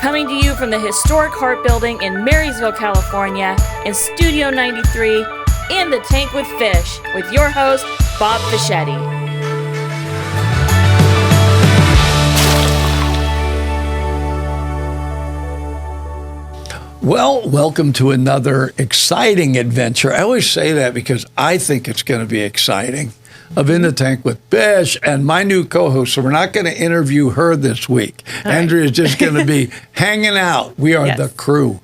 Coming to you from the historic Hart Building in Marysville, California, in Studio 93, In the Tank with Fish, with your host, Bob Fischetti. Well, welcome to another exciting adventure. I always say that because I think it's going to be exciting. Of In the Tank with Fish and my new co-host. So we're not going to interview her this week. Andrea is just going to be hanging out. We are the crew.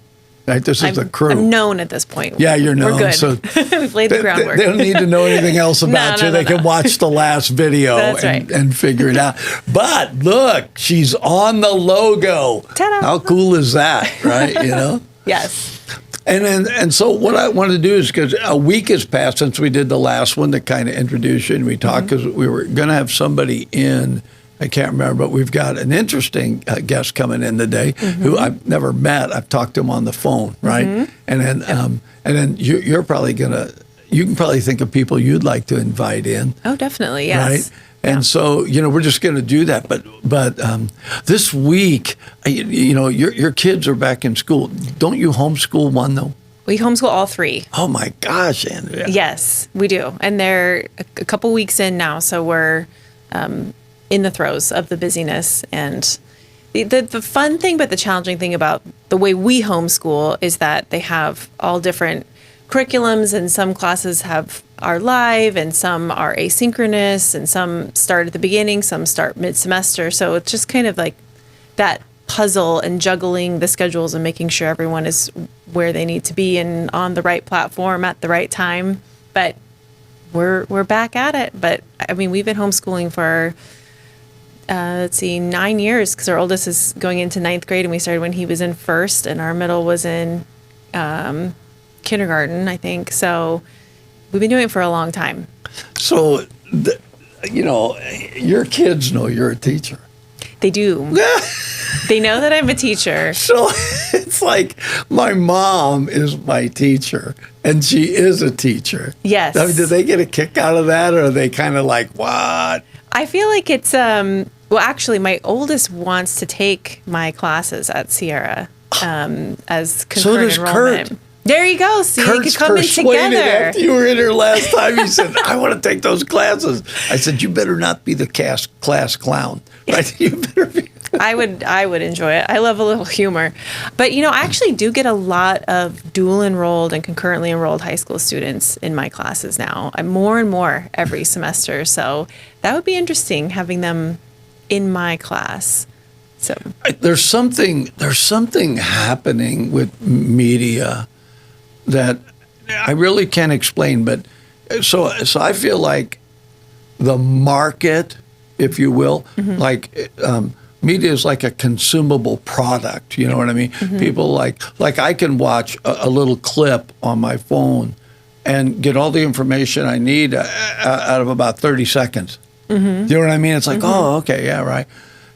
Right? This is the crew. I'm known at this point. Yeah, you're known. We're good. So we've laid the groundwork. They don't need to know anything else about you. They can watch the last video and figure it out. But look, she's on the logo. Ta-da. How cool is that, right? You know? Yes. And so what I wanted to do is, because a week has passed since we did the last one to kind of introduce you, and we talked because we were going to have somebody in, I can't remember, but we've got an interesting guest coming in today who I've never met. I've talked to him on the phone, right? And then you're probably you can probably think of people you'd like to invite in. Oh, definitely, yes. Right? And so, we're just going to do that. But this week, your kids are back in school. Don't you homeschool one, though? We homeschool all three. Oh, my gosh, Andrea. Yes, we do. And they're a couple weeks in now, so we're in the throes of the busyness. And the fun thing, but the challenging thing about the way we homeschool is that they have all different curriculums, and some classes are live and some are asynchronous, and some start at the beginning, some start mid-semester. So it's just kind of like that puzzle and juggling the schedules and making sure everyone is where they need to be and on the right platform at the right time. But we're back at it. But I mean, we've been homeschooling for 9 years, because our oldest is going into 9th grade, and we started when he was in first, and our middle was in kindergarten, I think. So we've been doing it for a long time. So, your kids know you're a teacher. They do. They know that I'm a teacher. So it's like my mom is my teacher, and she is a teacher. Yes. I mean, do they get a kick out of that, or are they kind of like, what? I feel like it's, well, actually, my oldest wants to take my classes at Sierra as concurrent enrollment. Kurt. There you go. So you could come in together. After you were in here last time, he said, I want to take those classes. I said, you better not be the class clown. Right? You better be. I would enjoy it. I love a little humor. But, I actually do get a lot of dual enrolled and concurrently enrolled high school students in my classes now. I'm more and more every semester. So that would be interesting, having them in my class. So there's something happening with media that I really can't explain, but so I feel like the market, if you will, like media is like a consumable product. You know what I mean? People like I can watch a little clip on my phone and get all the information I need out of about 30 seconds. You know what I mean? It's like, oh, okay, yeah, right.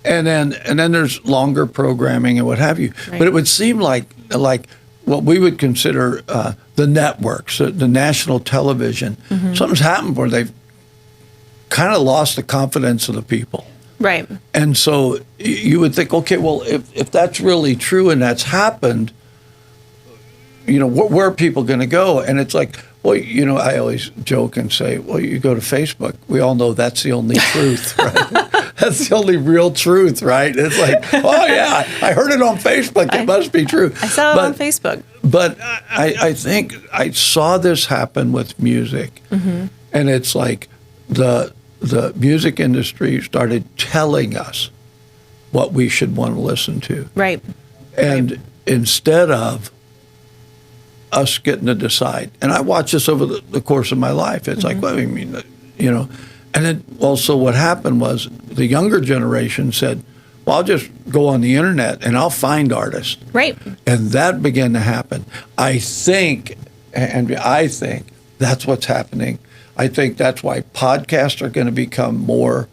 And then there's longer programming and what have you. Right. But it would seem like what we would consider the networks, the national television, something's happened where they've kind of lost the confidence of the people. Right. And so you would think, okay, well, if that's really true and that's happened, where are people going to go? And it's like, well, I always joke and say, well, you go to Facebook. We all know that's the only truth, right? That's the only real truth, right? It's like, oh, yeah, I heard it on Facebook. It must be true. I saw it on Facebook. But I think I saw this happen with music. And it's like the music industry started telling us what we should want to listen to. Right. And instead of us getting to decide. And I watched this over the course of my life. It's like, well, I mean, and then also what happened was the younger generation said, well, I'll just go on the internet and I'll find artists. Right. And that began to happen. I think that's what's happening. I think that's why podcasts are going to become more,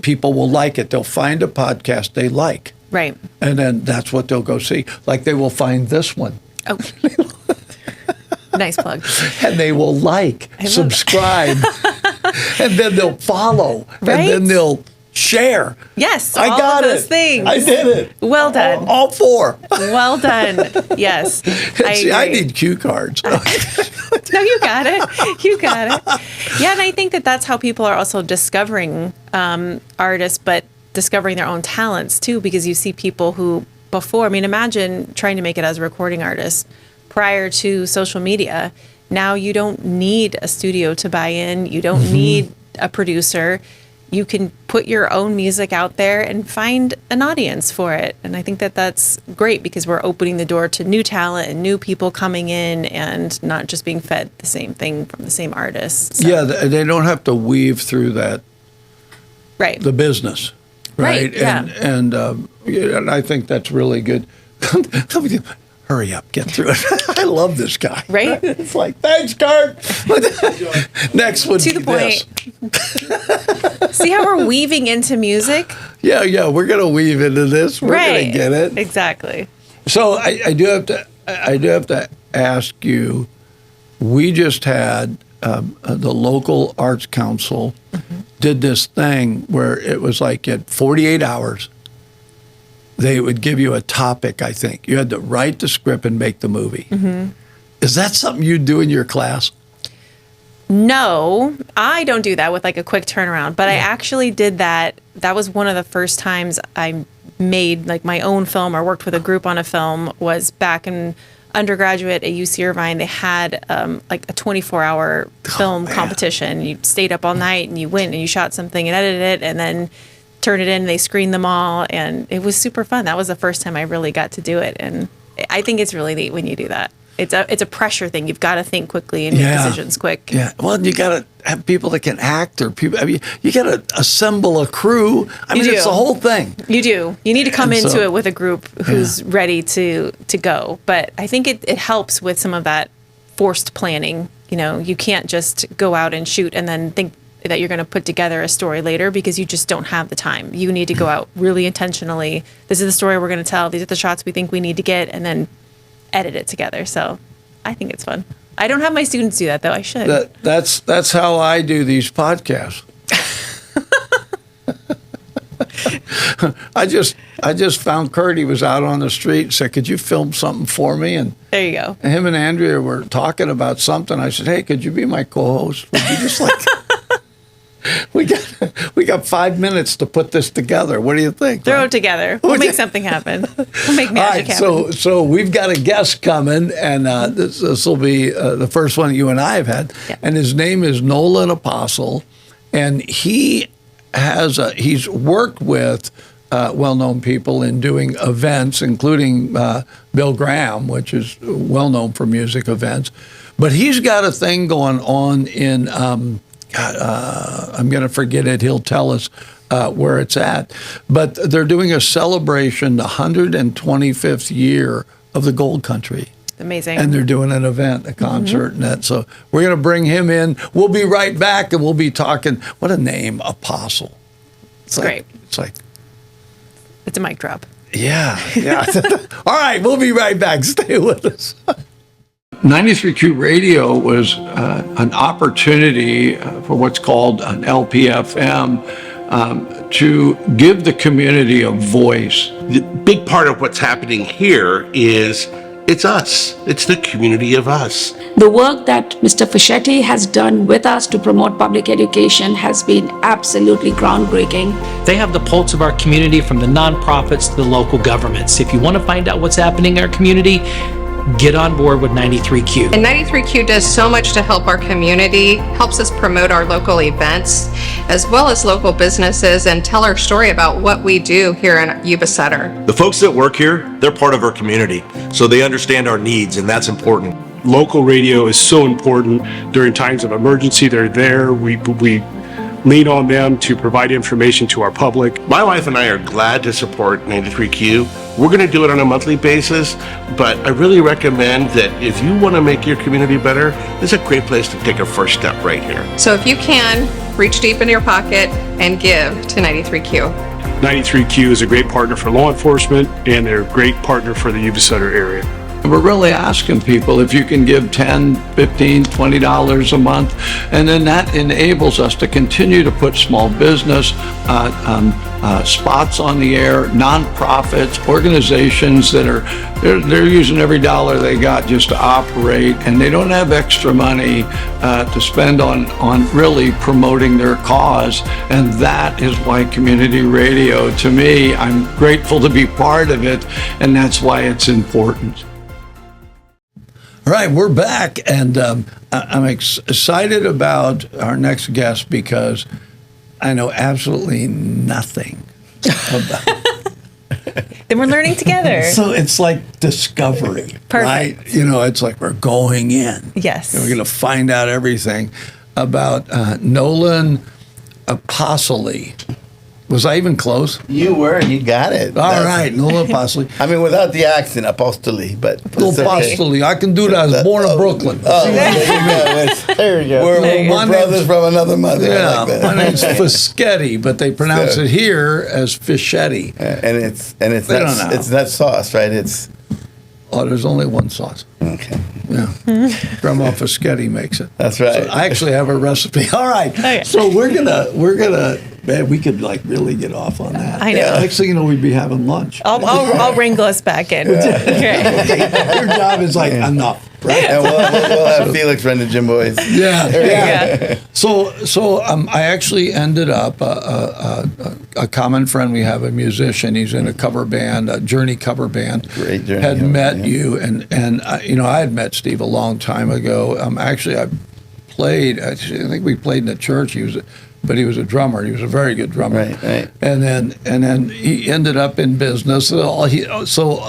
people will like it. They'll find a podcast they like. Right. And then that's what they'll go see. Like they will find this one. Oh. Nice plug. And they will subscribe, and then they'll follow, right? and then they'll share. Yes, I all got of those it. things. I did it. Well done. All four. Well done. Yes. See, I need cue cards. No, you got it. You got it. Yeah, and I think that that's how people are also discovering artists, but discovering their own talents too, because you see people who before, I mean, imagine trying to make it as a recording artist prior to social media. Now you don't need a studio to buy in. You don't need a producer. You can put your own music out there and find an audience for it. And I think that that's great because we're opening the door to new talent and new people coming in and not just being fed the same thing from the same artists. So. Yeah, they don't have to weave through that, Right. the business. Right. Yeah. And I think that's really good. Hurry up, get through it. I love this guy. Right? It's like, thanks, Kurt. Next one. To the point. See how we're weaving into music? Yeah, we're gonna weave into this. We're gonna get it. Exactly. So I do have to ask you. We just had the local arts council did this thing where it was like at 48 hours. They would give you a topic, I think. You had to write the script and make the movie. Is that something you do in your class? No, I don't do that with like a quick turnaround, but I actually did that. That was one of the first times I made like my own film or worked with a group on a film was back in undergraduate at UC Irvine. They had like a 24-hour film competition. You stayed up all night and you went and you shot something and edited it and then turned it in. They screened them all and it was super fun. That was the first time I really got to do it. And I think it's really neat when you do that. It's a pressure thing. You've got to think quickly and make decisions quick. Yeah. Well, you got to have people that can act or people. I mean, you got to assemble a crew. I mean, it's the whole thing. You do. You need to come into it with a group who's ready to go. But I think it helps with some of that forced planning. You know, you can't just go out and shoot and then think that you're going to put together a story later because you just don't have the time. You need to go out really intentionally. This is the story we're going to tell. These are the shots we think we need to get, and then edit it together. So I think it's fun. I don't have my students do that though. I should. That's how I do these podcasts. I just found Kurt. He was out on the street and said, "Could you film something for me?" And there you go. Him and Andrea were talking about something. I said, "Hey, could you be my co-host? Would you just like?" We got 5 minutes to put this together. What do you think? Throw it together. We'll make something happen. We'll make magic happen. So we've got a guest coming, and this will be the first one that you and I have had. Yep. And his name is Nolan Apostle, and he's worked with well-known people in doing events, including Bill Graham, which is well-known for music events. But he's got a thing going on in I'm going to forget it. He'll tell us where it's at. But they're doing a celebration, the 125th year of the Gold Country. Amazing. And they're doing an event, a concert, and that. So we're going to bring him in. We'll be right back, and we'll be talking. What a name, Apostle. It's great. It's a mic drop. Yeah. All right, we'll be right back. Stay with us. 93Q Radio was an opportunity for what's called an LPFM to give the community a voice. The big part of what's happening here is it's us. It's the community of us. The work that Mr. Fischetti has done with us to promote public education has been absolutely groundbreaking. They have the pulse of our community from the nonprofits to the local governments. If you want to find out what's happening in our community, get on board with 93Q. And 93Q does so much to help our community, helps us promote our local events, as well as local businesses, and tell our story about what we do here in Yuba Sutter. The folks that work here, they're part of our community, so they understand our needs, and that's important. Local radio is so important. During times of emergency, they're there. We lean on them to provide information to our public. My wife and I are glad to support 93Q. We're going to do it on a monthly basis, but I really recommend that if you want to make your community better, this is a great place to take a first step right here. So if you can, reach deep into your pocket and give to 93Q. 93Q is a great partner for law enforcement, and they're a great partner for the Yuba Sutter area. we're really asking people if you can give $10, $15, $20 a month, and then that enables us to continue to put small business spots on the air, nonprofits, organizations that are they're using every dollar they got just to operate, and they don't have extra money to spend on really promoting their cause. And that is why community radio, to me, I'm grateful to be part of it, and that's why it's important. All right, we're back, and I'm excited about our next guest because I know absolutely nothing about. Then we're learning together. So it's like discovery, Perfect. right? It's like we're going in. Yes. And we're going to find out everything about Nolan Apostle. Was I even close? You were. You got it. All right, Nolan Apostle. I mean, without the accent, Apostoli, but Apostle. I can do that. I was born in Brooklyn. Oh, there you go. We're brothers from another mother. Yeah, I like that. my name's Fischetti, but they pronounce it here as Fischetti. And it's not sauce, right? There's only one sauce. Okay. Yeah. Grandma Fischetti makes it. That's right. So I actually have a recipe. All right. Okay. So we're gonna man, we could really get off on that. I know. Yeah. Next thing you know, we'd be having lunch. I'll wrangle us back in. Okay. Your job is like enough. Right? And we'll have Felix run the Gym Boys. Yeah. So I actually ended up a common friend we have, a musician. He's in a cover band, a Journey cover band. Great Journey. Had met you, and I had met Steve a long time ago. Actually, I think we played in the church. But he was a drummer. He was a very good drummer. Right. And then he ended up in business. So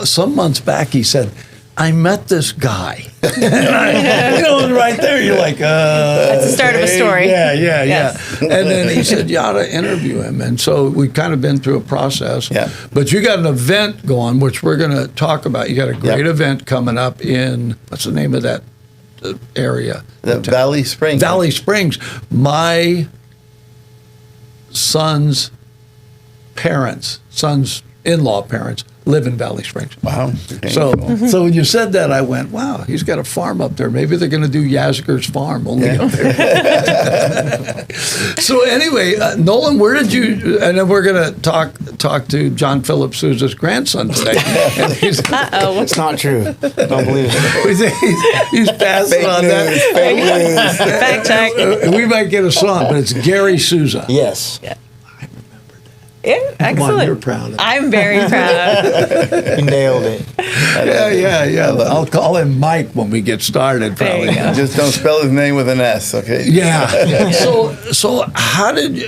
some months back, he said, I met this guy. And right there, you're like, That's the start of a story. Yeah. Yes. And then he said, you ought to interview him. And so we've kind of been through a process. Yeah. But you got an event going, which we're going to talk about. You got a great event coming up in, what's the name of that area? The Valley Springs. Valley Springs. My son's in-law parents live in Valley Springs. Wow. Okay, So cool. so when you said that, I went, wow, he's got a farm up there. Maybe they're going to do Yazger's farm only up there. So anyway, Nolan, where did you, and then we're going to talk to John Philip Souza's grandson today. And It's not true. Don't believe it. he's passing on that. Fake news. Fact check. We might get a song, but it's Gary Souza. Yes. Yeah. Yeah, excellent. Come on, you're proud of it. I'm very proud. You nailed it. Yeah. I'll call him Mike when we get started, There probably. you go. Just don't spell his name with an S, okay? Yeah. So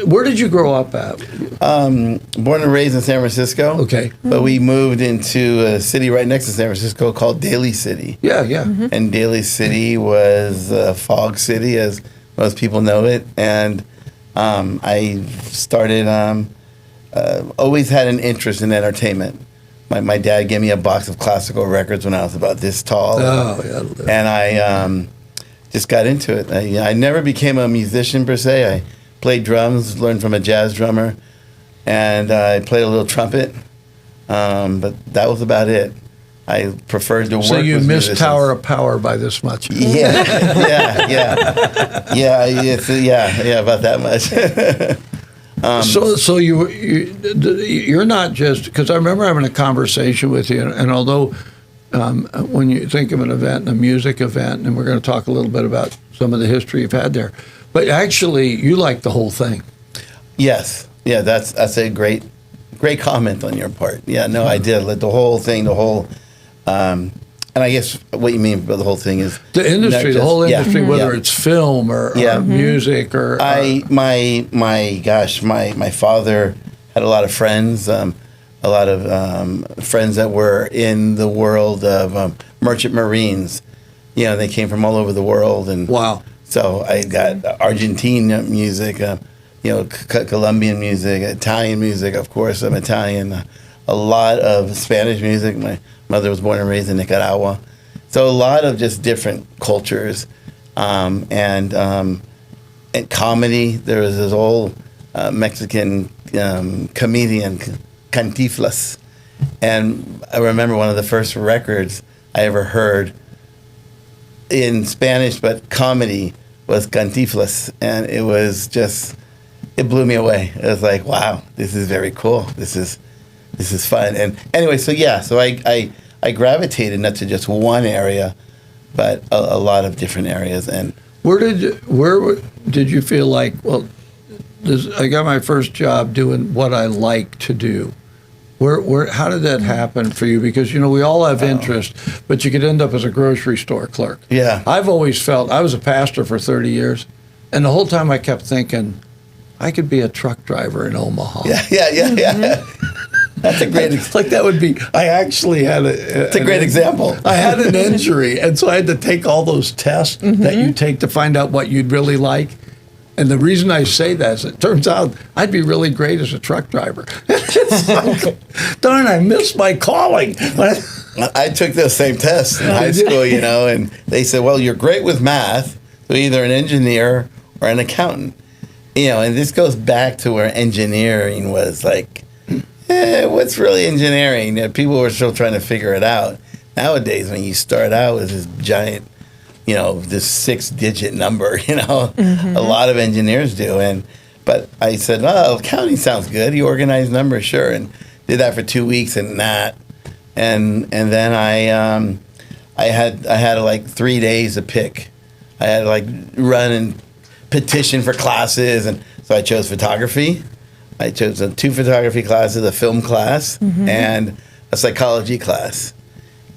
where did you grow up at? Born and raised in San Francisco. Okay. But we moved into a city right next to San Francisco called Daly City. Yeah. And Daly City was Fog City, as most people know it. And I started, always had an interest in entertainment. My dad gave me a box of classical records when I was about this tall. Oh, yeah. And I just got into it. I never became a musician per se. I played drums, learned from a jazz drummer, and I played a little trumpet. But that was about it. I preferred to work with So you missed musicians. Tower of Power by this much. Yeah, about that much. So you're not just, because I remember having a conversation with you, and although when you think of an event, a music event, and we're going to talk a little bit about some of the history you've had there, but actually you like the whole thing. Yes, yeah, that's a great comment on your part. Yeah, no, I did. Like the whole thing, and I guess what you mean by the whole thing is The industry, the whole industry, whether yeah. it's film or music or... my father had a lot of friends, friends that were in the world of merchant marines. You know, they came from all over the world. And wow. So I got Argentine music, Colombian music, Italian music, of course, I'm Italian. A lot of Spanish music. My mother was born and raised in Nicaragua. So a lot of just different cultures. And comedy, there was this old Mexican comedian, Cantinflas. And I remember one of the first records I ever heard in Spanish, but comedy was Cantinflas, and it was just, it blew me away. It was like, wow, this is very cool. This is fun. And anyway, so I gravitated not to just one area, but a lot of different areas. And where did you feel like, well, I got my first job doing what I like to do? How did that happen for you? Because, we all have interest, but you could end up as a grocery store clerk. Yeah. I've always felt, I was a pastor for 30 years, and the whole time I kept thinking, I could be a truck driver in Omaha. Yeah. That's a great like that would be. I actually had It's a great example. I had an injury, and so I had to take all those tests that you take to find out what you'd really like. And the reason I say that is it turns out I'd be really great as a truck driver. Darn, I missed my calling. I took those same tests in high school, and they said, well, you're great with math, so either an engineer or an accountant. And this goes back to where engineering was like, what's really engineering? People were still trying to figure it out. Nowadays, when you start out with this giant, this 6-digit number, a lot of engineers do. But I said, oh, accounting sounds good. You organize numbers, sure. And did that for 2 weeks and that. And then I had like 3 days to pick. I had to like run and petition for classes. And so I chose photography. I chose 2 photography classes, a film class, and a psychology class.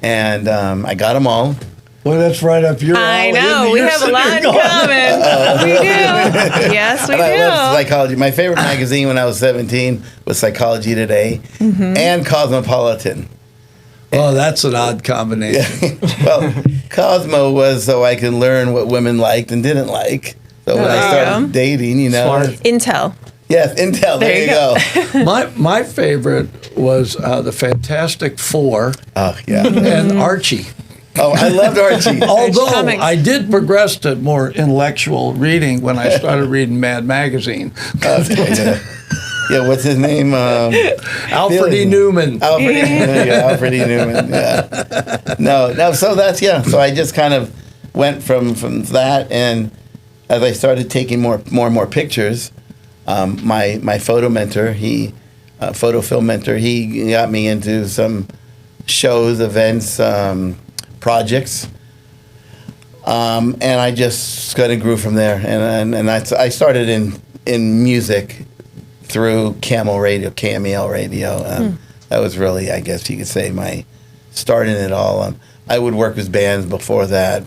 And I got them all. Well, that's right up your alley. I know. We have a lot in common. We do. Yes, we do. I love psychology. My favorite magazine when I was 17 was Psychology Today and Cosmopolitan. Oh, that's an odd combination. Well, Cosmo was so I could learn what women liked and didn't like. So when I started dating, Smart. Intel. Yes, Intel. There you go. My favorite was the Fantastic Four. Oh, yeah. And Archie. Oh, I loved Archie. Although I did progress to more intellectual reading when I started reading Mad Magazine. Yeah, what's his name? Alfred E. Newman. Alfred E. Newman. Yeah. No. So that's So I just kind of went from that, and as I started taking more and more pictures, my photo mentor, photo film mentor, he got me into some shows, events, projects, and I just kind of grew from there. And I started in music through KMEL radio. That was really, I guess you could say, my start in it all. I would work with bands before that.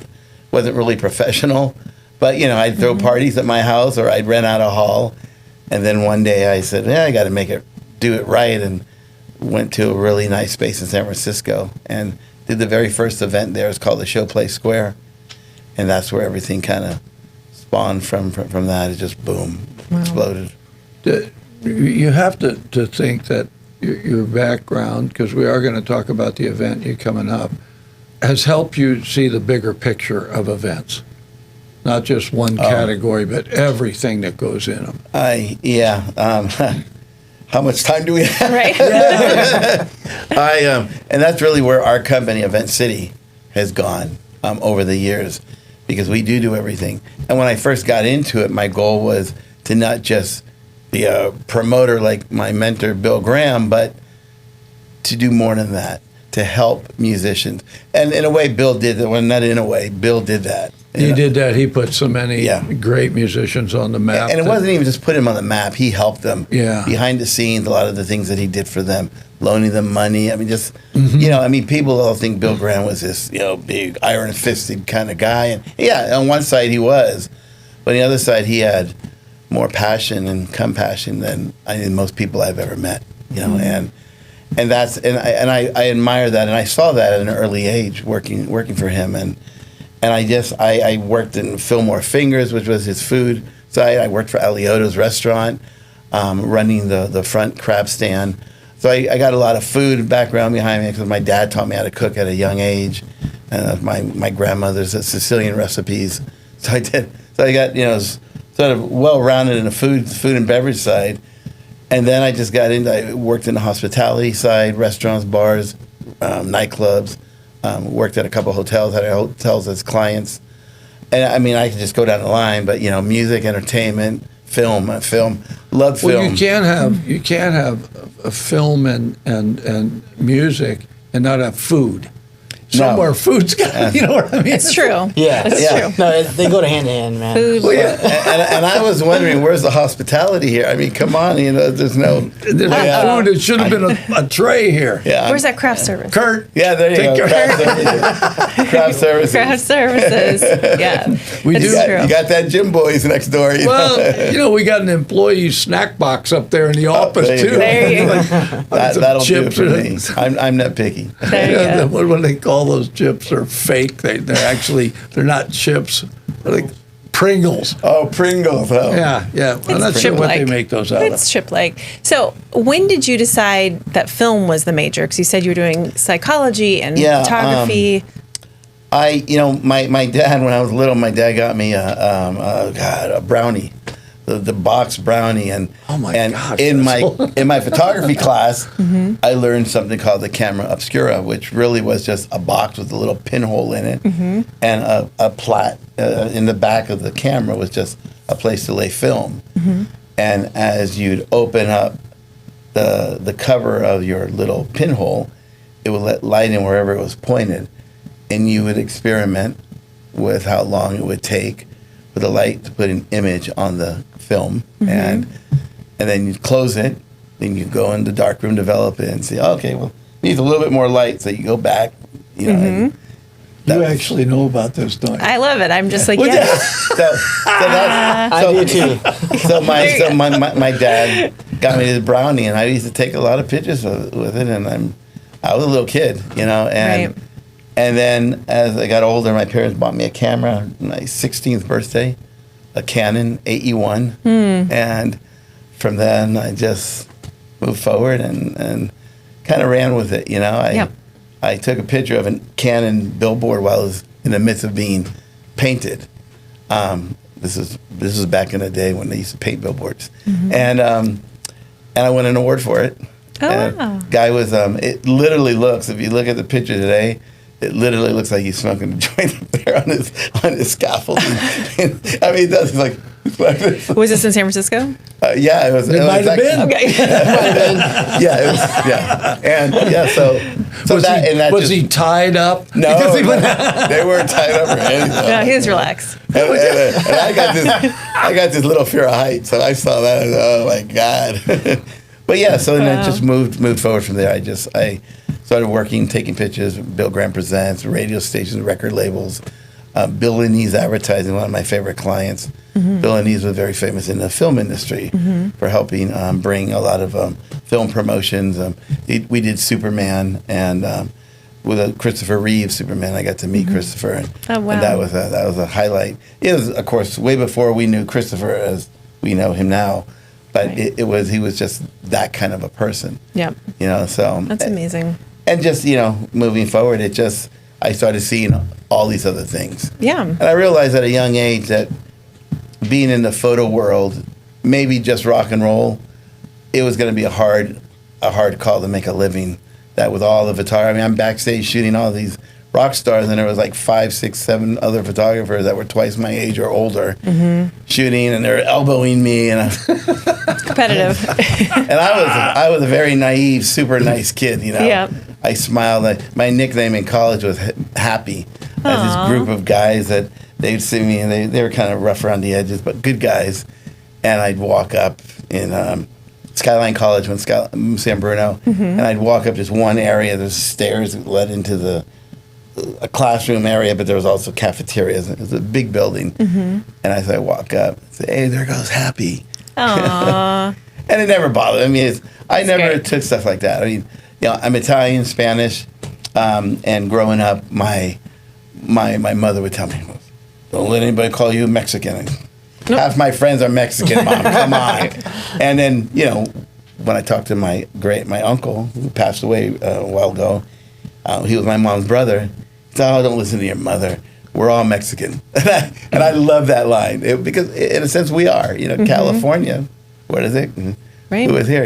Wasn't really professional, but I'd throw parties at my house, or I'd rent out a hall. And then one day I said, I got to do it right, and went to a really nice space in San Francisco and did the very first event there. It's called the Showplace Square, and that's where everything kind of spawned from that. It just boom, exploded. You have to think that your background, because we are going to talk about the event you're coming up, has helped you see the bigger picture of events. Not just one category, but everything that goes in them. How much time do we have? Right. And that's really where our company, Event City, has gone over the years, because we do everything. And when I first got into it, my goal was to not just be a promoter like my mentor, Bill Graham, but to do more than that, to help musicians. And in a way, Bill did that. Well, not in a way, Bill did that. He did that. He put so many great musicians on the map. And it wasn't even just put him on the map. He helped them behind the scenes, a lot of the things that he did for them, loaning them money. I mean, just, people all think Bill Graham was this, big iron-fisted kind of guy. And on one side he was, but on the other side he had more passion and compassion than most people I've ever met, and I admire that, and I saw that at an early age working for him, and I worked in Fillmore Fingers, which was his food site. I worked for Alioto's restaurant, running the front crab stand. So I got a lot of food background behind me, because my dad taught me how to cook at a young age, and my grandmother's Sicilian recipes. So I did. So I got sort of well-rounded in the food and beverage side. And then I worked in the hospitality side, restaurants, bars, nightclubs, worked at a couple hotels, had hotels as clients. And I mean, I could just go down the line, but music, entertainment, film, love film. Well, you can't have a film and music and not have food. Somewhere food's got, you know what I mean? It's true. Yeah, It's true. No, they go to hand in hand, man. Food. Well, yeah. and I was wondering, where's the hospitality here? I mean, come on, there's no food. It should have been a tray here. Yeah. Where's that craft service? Kurt. Yeah, there you go. Craft services. Craft services. Yeah. You got that Gym Boys next door. Well, we got an employee snack box up there in the office too. There you go. That'll do it for me. I'm not picky. There you go. What they call those chips are fake. They're not chips. They're like Pringles. Oh, Pringles. Oh. Yeah. I'm not sure what they make those out of. It's chip-like. So when did you decide that film was the major? Because you said you were doing psychology and photography. My dad, when I was little, my dad got me a brownie. The box brownie, and gosh, in my photography class, I learned something called the camera obscura, which really was just a box with a little pinhole in it, and a plat in the back of the camera was just a place to lay film. And as you'd open up the cover of your little pinhole, it would let light in wherever it was pointed, and you would experiment with how long it would take for the light to put an image on the film, and then you close it, then you go in the darkroom, develop it, and say, okay, well, it needs a little bit more light, so you go back, and you actually know about this, don't you? I love it. I'm just like, I do too. So my dad got me this brownie, and I used to take a lot of pictures with it, and I was a little kid, and then as I got older, my parents bought me a camera on my 16th birthday, a Canon AE1, and from then I just moved forward and kind of ran with it. I took a picture of a Canon billboard while I was in the midst of being painted. This was back in the day when they used to paint billboards, and I won an award for it. Oh, wow. Guy was it literally looks, if you look at the picture today, it literally looks like he's smoking a joint up there on his scaffold. I mean, that's like. Was this in San Francisco? Yeah, it was. It might have been. Okay. Yeah, it was. Yeah, and so was he tied up? No, they weren't tied up or anything. No, he was relaxed. And I got this little fear of heights, so I saw that. And, oh my God! But yeah, so then I just moved forward from there. I started working, taking pictures, Bill Graham Presents, radio stations, record labels, Bill and E's Advertising, one of my favorite clients. Bill and E's was very famous in the film industry for helping bring a lot of film promotions. We did Superman, and with Christopher Reeve Superman, I got to meet Christopher. And that was a highlight. It was, of course, way before we knew Christopher as we know him now. But he was just that kind of a person. Yeah. So that's amazing. And just, moving forward, I started seeing all these other things. Yeah. And I realized at a young age that being in the photo world, maybe just rock and roll, it was going to be a hard call to make a living. That with all the photography, I mean, I'm backstage shooting all these rock stars, and there was like 5, 6, 7 other photographers that were twice my age or older shooting, and they're elbowing me, and competitive. And I was a very naive, super nice kid, Yeah. I smiled. My nickname in college was Happy. I had this group of guys that they'd see me, and they were kind of rough around the edges, but good guys. And I'd walk up in Skyline College San Bruno, and I'd walk up just one area. There's stairs that led into a classroom area, but there was also cafeterias. It was a big building. And as I walk up, I say, hey, there goes Happy. Aww. And it never bothered. I mean, I never great. took stuff like that. I mean, I'm Italian, Spanish, and growing up, my mother would tell me, don't let anybody call you Mexican. Nope. Half my friends are Mexican, Mom. Come on. And then, when I talked to my uncle, who passed away a while ago, he was my mom's brother. He said, oh, don't listen to your mother. We're all Mexican. And I love that line. Because, in a sense, we are. California, what is it? Right. Who is here?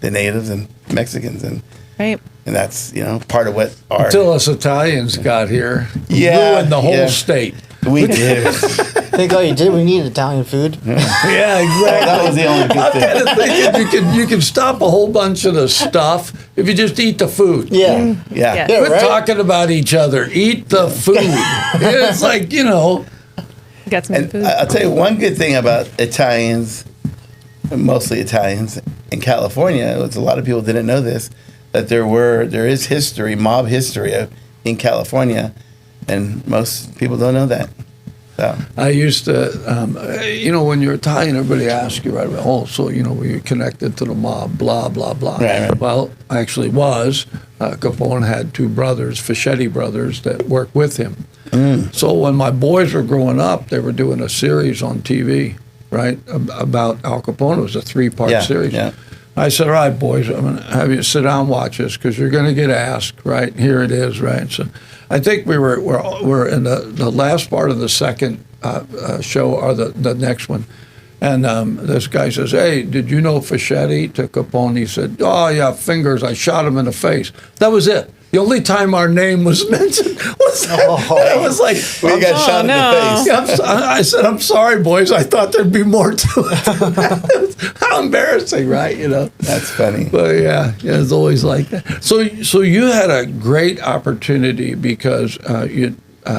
The natives and Mexicans. And Right. And that's, part of what our... Until us Italians got here, ruined the whole state. We did. I think all you did, we needed Italian food. Yeah, exactly. That was the only good thing. I'm kind of thinking you can stop a whole bunch of the stuff if you just eat the food. Yeah. Yeah. Quit right? talking about each other. Eat the food. It's like, Got some good food. I'll tell you one good thing about Italians, mostly Italians, in California, a lot of people didn't know this, that there is history, mob history in California, and most people don't know that. So. I used to, when you're Italian, everybody asks you right away, so, were you connected to the mob, blah, blah, blah. Right. Well, I actually was. Capone had two brothers, Fischetti brothers, that worked with him. So when my boys were growing up, they were doing a series on TV, right, about Al Capone. It was a 3-part series. Yeah. I said, all right, boys, I'm going to have you sit down and watch this because you're going to get asked, right? Here it is, right? So I think we're in the last part of the second show or the next one. And this guy says, hey, did you know Fischetti to Capone? He said, oh, yeah, fingers. I shot him in the face. That was it. The only time our name was mentioned was it was like, we got shot in the face. I said, I'm sorry, boys. I thought there'd be more to it. How embarrassing, right? That's funny. But yeah, it's always like that. So you had a great opportunity because you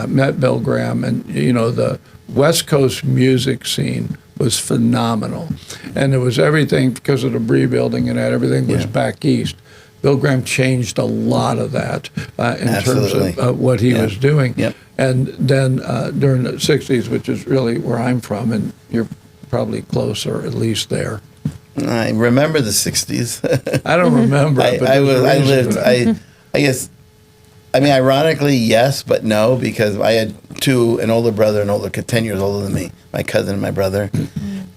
met Bill Graham, and the West Coast music scene was phenomenal, and it was everything because of the Bree Building and that. Everything was back east. Bill Graham changed a lot of that in terms of what he was doing. Yep. And then during the 60s, which is really where I'm from, and you're probably close or at least there. I remember the 60s. I don't remember. Ironically, yes, but no, because I had an older brother, 10 years older than me, my cousin and my brother,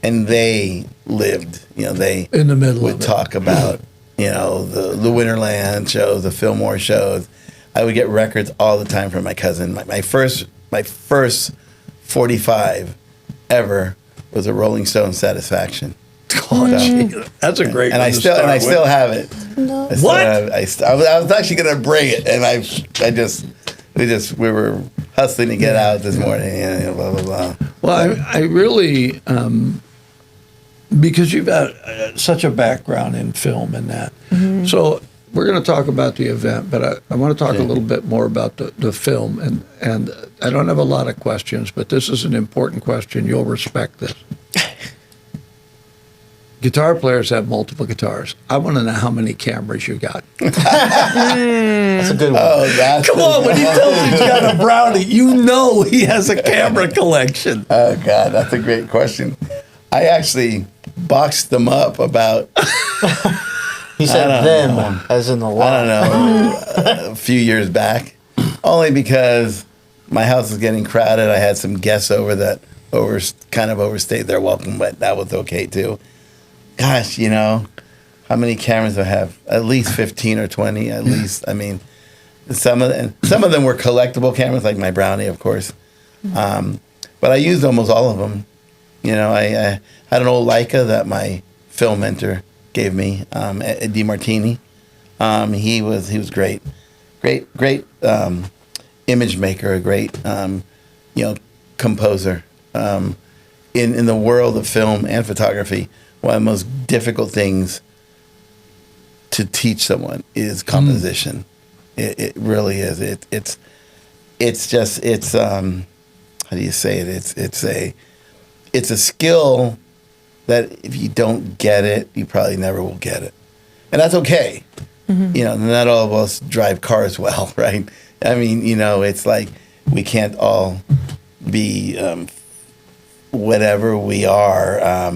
and they lived, they in the middle would talk about, the Winterland shows, the Fillmore shows. I would get records all the time from my cousin. My first 45 ever was a Rolling Stone Satisfaction. That's a great. And I still have it. No. I was actually going to bring it, and we were hustling to get out this morning. Blah blah blah. Well, I really because you've got such a background in film and that. Mm-hmm. So we're going to talk about the event, but I want to talk a little bit more about the film. And I don't have a lot of questions, but this is an important question. You'll respect this. Guitar players have multiple guitars. I want to know how many cameras you got. That's a good one. Come on, when he tells you he's got a brownie, he has a camera collection. Oh, God, that's a great question. I actually boxed them up about... He said them, as in the law. I don't know, a few years back. Only because my house was getting crowded. I had some guests over that kind of overstayed their welcome, but that was okay, too. Gosh, how many cameras do I have? At least 15 or 20, at least. I mean, some of them were collectible cameras, like my Brownie, of course. But I used almost all of them. I had an old Leica that my film mentor gave me, Ed DiMartini. He was great image maker, a great composer. In the world of film and photography, one of the most difficult things to teach someone is composition. It really is. It's how do you say it? It's a skill that if you don't get it, you probably never will get it, and that's okay. Mm-hmm. Not all of us drive cars well, right? I mean, it's like we can't all be whatever we are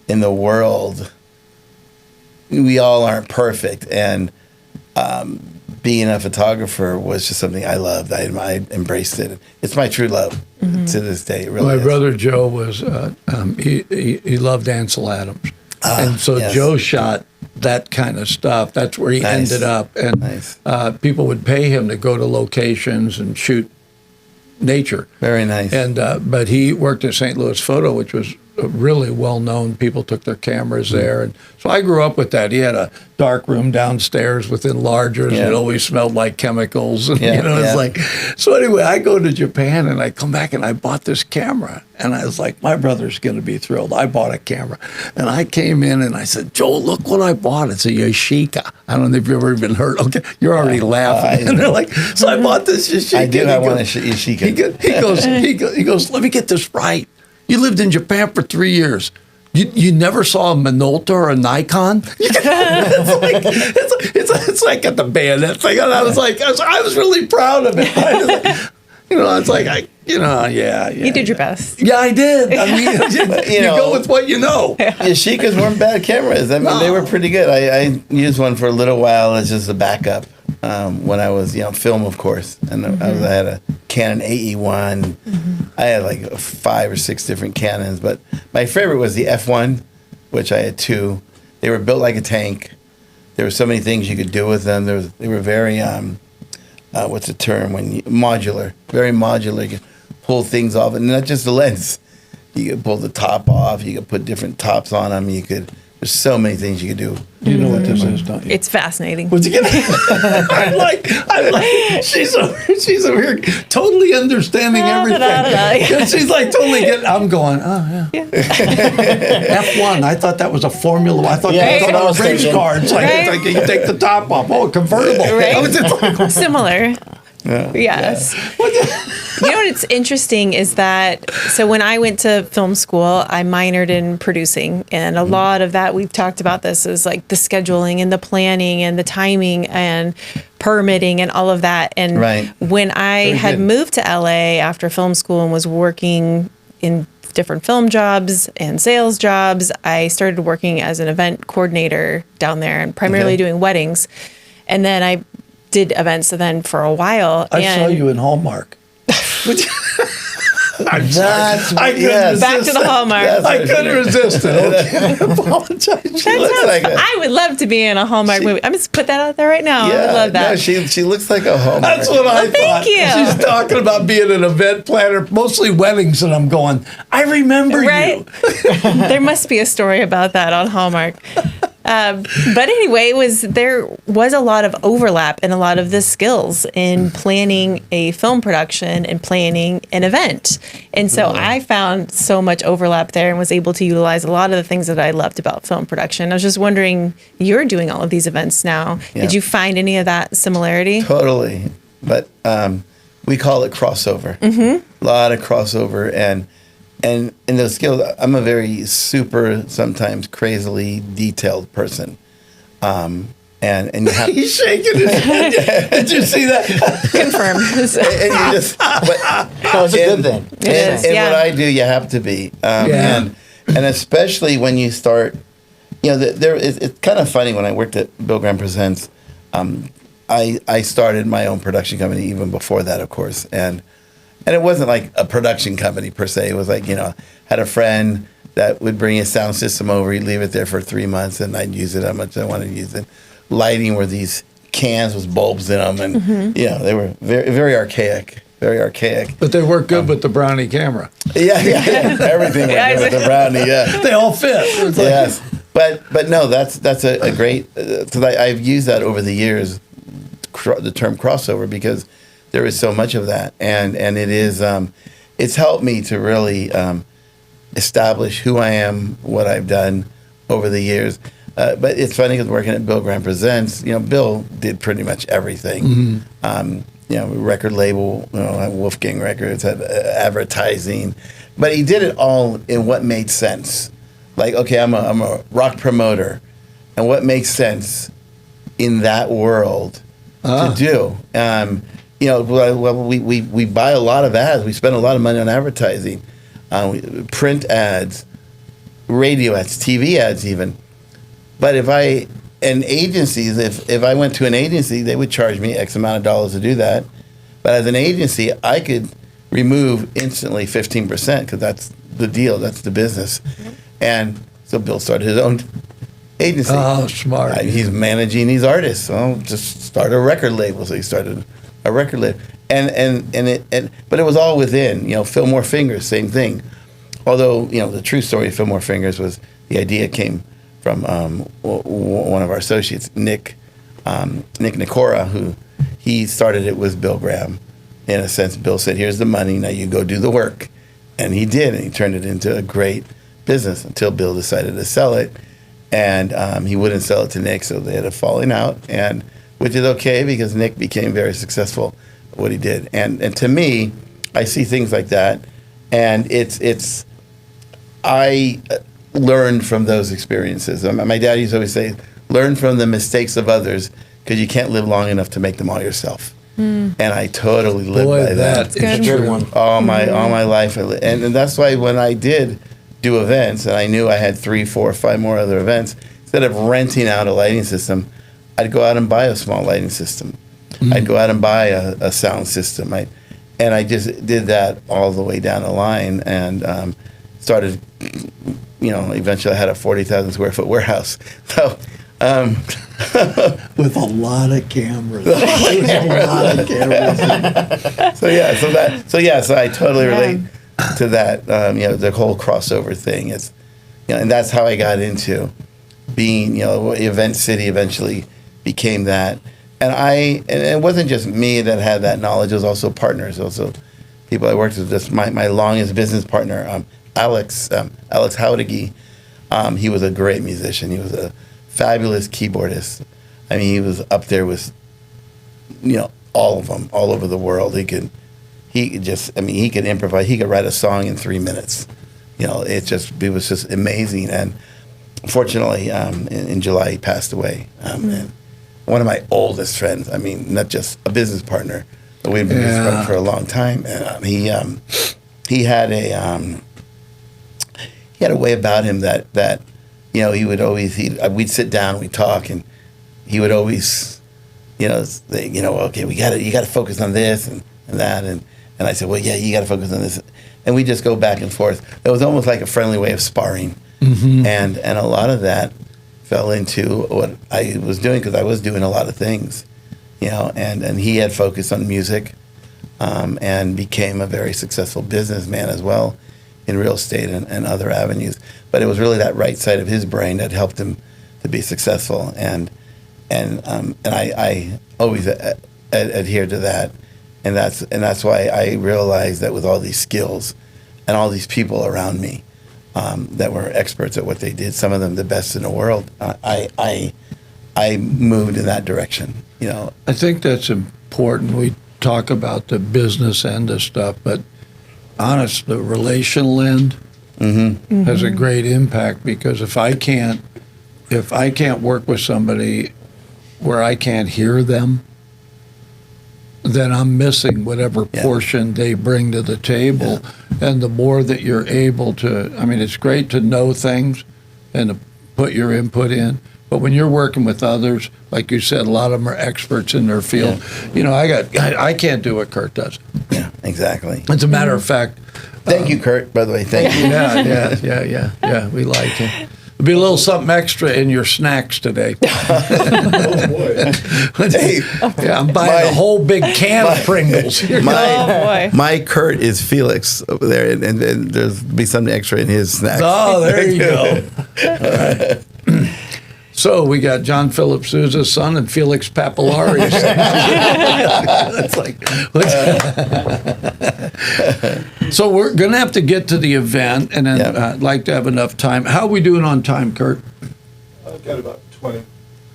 in the world. We all aren't perfect, and being a photographer was just something I loved. I embraced it. It's my true love to this day. It really my is. brother Joe was he loved Ansel Adams, and so Joe shot that kind of stuff. That's where he ended up, and people would pay him to go to locations and shoot nature. Very nice. And but he worked at St. Louis Photo, which was really well-known. People took their cameras there. And so I grew up with that. He had a dark room downstairs with enlargers. Yeah. It always smelled like chemicals. And, Yeah, yeah. it's like, so anyway, I go to Japan and I come back and I bought this camera. And I was like, my brother's going to be thrilled. I bought a camera. And I came in and I said, Joel, look what I bought. It's a Yashica. I don't know if you've ever even heard. Okay, you're already laughing. And they're like, so I bought this Yashica. I do. I want a Yashica. He goes, let me get this right. You lived in Japan for 3 years. You never saw a Minolta or a Nikon? It's like at the bayonet thing. And I was like, I was really proud of it. It's like, yeah. You did your best. Yeah, I did. I mean, you go with what you know. Yashicas weren't bad cameras. I mean, they were pretty good. I used one for a little while as just a backup when I was, film, of course. And I had a Canon AE1. I had like 5 or 6 different Canons. But my favorite was the F1, which I had 2. They were built like a tank. There were so many things you could do with them. They were very, what's the term? Modular. Very modular. You could pull things off. And not just the lens. You could pull the top off. You could put different tops on them. There's so many things you could do. You know what this is, don't you? It's fascinating. What's it gonna? I'm like, she's over here totally understanding everything. She's like totally getting. I'm going, oh yeah. F1. I thought that was a Formula. I thought that was a race car. It's like you take the top off. Oh, convertible. Right? I was just like, Similar. Yes. You know what's interesting is that, so when I went to film school, I minored in producing. And a lot of that, we've talked about this, is like the scheduling and the planning and the timing and permitting and all of that. And when I had moved to LA after film school and was working in different film jobs and sales jobs, I started working as an event coordinator down there and primarily doing weddings. And then I did events then for a while. I saw you in Hallmark. Back to the Hallmark. I couldn't resist it. Okay. I apologize. I would love to be in a Hallmark movie. I'm just put that out there right now. I would love that. No, she looks like a Hallmark. That's what I thought. Thank you. She's talking about being an event planner, mostly weddings, and I'm going, I remember you. There must be a story about that on Hallmark. But anyway, there was a lot of overlap in a lot of the skills in planning a film production and planning an event. And so I found so much overlap there and was able to utilize a lot of the things that I loved about film production. I was just wondering, you're doing all of these events now. Yeah. Did you find any of that similarity? Totally. But we call it crossover. A lot of crossover. And in those skills, I'm a very sometimes crazily detailed person. And you have he's shaking his head. Did you see that? Confirmed. And you just, it's a good thing. And what I do, you have to be. And especially when you start, it's kind of funny. When I worked at Bill Graham Presents, I started my own production company even before that, of course. And it wasn't like a production company per se. It was like, had a friend that would bring a sound system over. He'd leave it there for 3 months, and I'd use it how much I wanted to use it. Lighting were these cans with bulbs in them, and they were very, very archaic. Very archaic. But they work good with the Brownie camera. Yeah. Everything worked good with the Brownie, They all fit. Yes. But no, that's a great, because I've used that over the years, the term crossover, because there is so much of that, and it is it's helped me to really establish who I am, what I've done over the years. But it's funny because working at Bill Graham Presents, Bill did pretty much everything. Record label, Wolfgang Records had advertising, but he did it all in what made sense. Like, okay, I'm a rock promoter, and what makes sense in that world to do. We buy a lot of ads. We spend a lot of money on advertising, print ads, radio ads, TV ads even. But if I went to an agency, they would charge me X amount of dollars to do that. But as an agency, I could remove instantly 15% because that's the deal. That's the business. And so Bill started his own agency. Oh, smart. He's managing these artists. So just start a record label. So he started a record label. But it was all within, Fill More Fingers, same thing. although, the true story of Fillmore Fingers was the idea came from one of our associates, Nick Nicora, who he started it with Bill Graham. In a sense, Bill said, here's the money, now you go do the work. And he did, and he turned it into a great business until Bill decided to sell it. And he wouldn't sell it to Nick, so they had a falling out, and which is okay because Nick became very successful at what he did. And to me, I see things like that, and I learned from those experiences. My dad used to always say, learn from the mistakes of others because you can't live long enough to make them all yourself. And I totally live by that. That's a good one. All my life. And that's why when I did do events, and I knew I had 3, 4, 5 more other events, instead of renting out a lighting system, I'd go out and buy a small lighting system. I'd go out and buy a sound system. And I just did that all the way down the line and started, eventually I had a 40,000 square foot warehouse. So, with a lot of cameras. So I totally relate to that. The whole crossover thing is, and that's how I got into being, Event City eventually became that. And it wasn't just me that had that knowledge. It was also partners, also people I worked with. Just my longest business partner, Alex Howdigi. He was a great musician. He was a fabulous keyboardist. I mean, he was up there with, all of them, all over the world. He could improvise. He could write a song in 3 minutes. It was just amazing. And fortunately, in July, he passed away. And one of my oldest friends. I mean, not just a business partner, but we've been business partners for a long time. And he had a way about him that he would always we'd sit down, we'd talk, and he would always say, okay, you got to focus on this and that, and I said, well, yeah, you got to focus on this, and we just go back and forth. It was almost like a friendly way of sparring, and a lot of that fell into what I was doing because I was doing a lot of things, and he had focused on music, and became a very successful businessman as well in real estate and other avenues. But it was really that right side of his brain that helped him to be successful, and I always adhere to that, and that's why I realized that with all these skills and all these people around me that were experts at what they did, some of them the best in the world, I moved in that direction. I think that's important. We talk about the business end of stuff, but honest, the relational end has a great impact, because if I can't work with somebody where I can't hear them, then I'm missing whatever portion they bring to the table. And the more that you're able to, it's great to know things and to put your input in, but when you're working with others, like you said, a lot of them are experts in their field. I can't do what Kurt does. Yeah, exactly. As a matter of fact, thank you, Kurt, by the way. Thank you. Yeah. We like him. There'll be a little something extra in your snacks today. Oh, boy. I'm buying a whole big can of Pringles. My Kurt is Felix over there, and there'll be something extra in his snacks. Oh, there you go. All right. So we got John Philip Souza's son and Felix Papillari's son. That's like, so we're going to have to get to the event, and then I'd like to have enough time. How are we doing on time, Kurt? I've got about 20.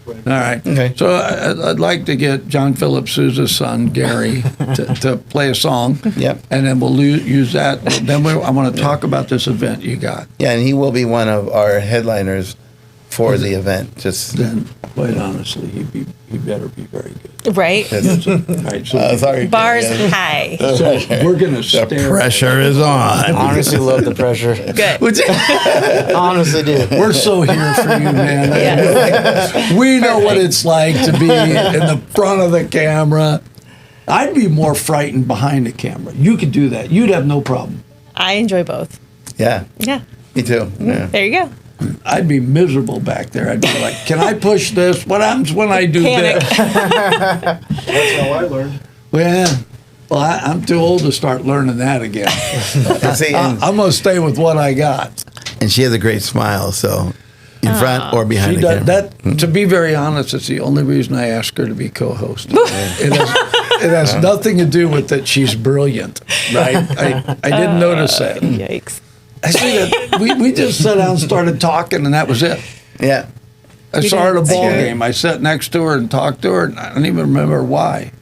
All right. Okay. So I'd like to get John Philip Souza's son, Gary, to play a song. Yep. And then we'll use that. Then I want to talk about this event you got. Yeah, and he will be one of our headliners for the event. Just then, quite honestly, he better be very good. Right. All right. So sorry. Bars high. So we're gonna stare. The pressure is on. Honestly, love the pressure. Good. Honestly, do. We're so here for you, man. Yes. We know what it's like to be in the front of the camera. I'd be more frightened behind the camera. You could do that. You'd have no problem. I enjoy both. Yeah. Yeah. Me too. Yeah. There you go. I'd be miserable back there. I'd be like, can I push this? What happens when I do Panic. this? That's how I learned. Well, Well, I'm too old to start learning that again. See, I'm going to stay with what I got. and she has a great smile, so in front or behind She the does, camera. that, to be very honest, it's the only reason I asked her to be co-host. It has nothing to do with that she's brilliant, right? I didn't notice that. Yikes. I see that we just sat down and started talking, and that was it. Yeah. I saw her at a ball game. I sat next to her and talked to her, and I don't even remember why.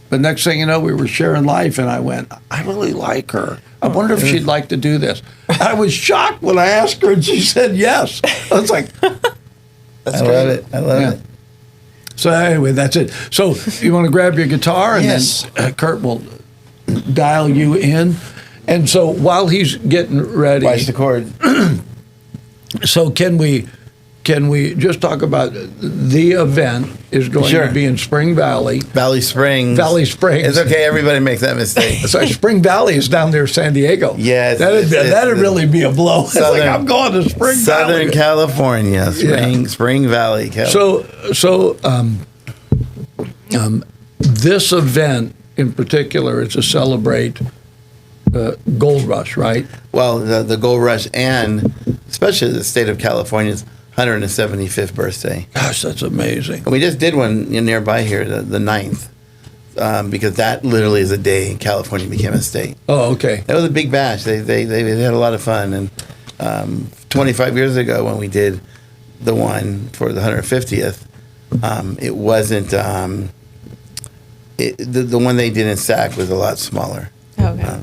But next thing you know, we were sharing life, and I went, I really like her. I wonder if she'd like to do this. I was shocked when I asked her, and she said yes. I was like, I love it. I love it. So anyway, that's it. So you want to grab your guitar, and then Kurt will dial you in. And so while he's getting ready, Watch the chord. so can we just talk about the event is going to be in Spring Valley. Valley Springs. Valley Springs. It's okay. Everybody makes that mistake. So Spring Valley is down there, San Diego. Yes. That'd really be a blow. It's like I'm going to Spring Valley. Southern California. Spring Valley, California. So this event in particular is to celebrate Gold Rush, right? Well, the Gold Rush and especially the state of California's 175th birthday. Gosh, that's amazing. And we just did one nearby here, the 9th, because that literally is the day California became a state. Oh, okay. That was a big bash. They had a lot of fun. And 25 years ago when we did the one for the 150th, it wasn't, the one they did in SAC was a lot smaller. Okay.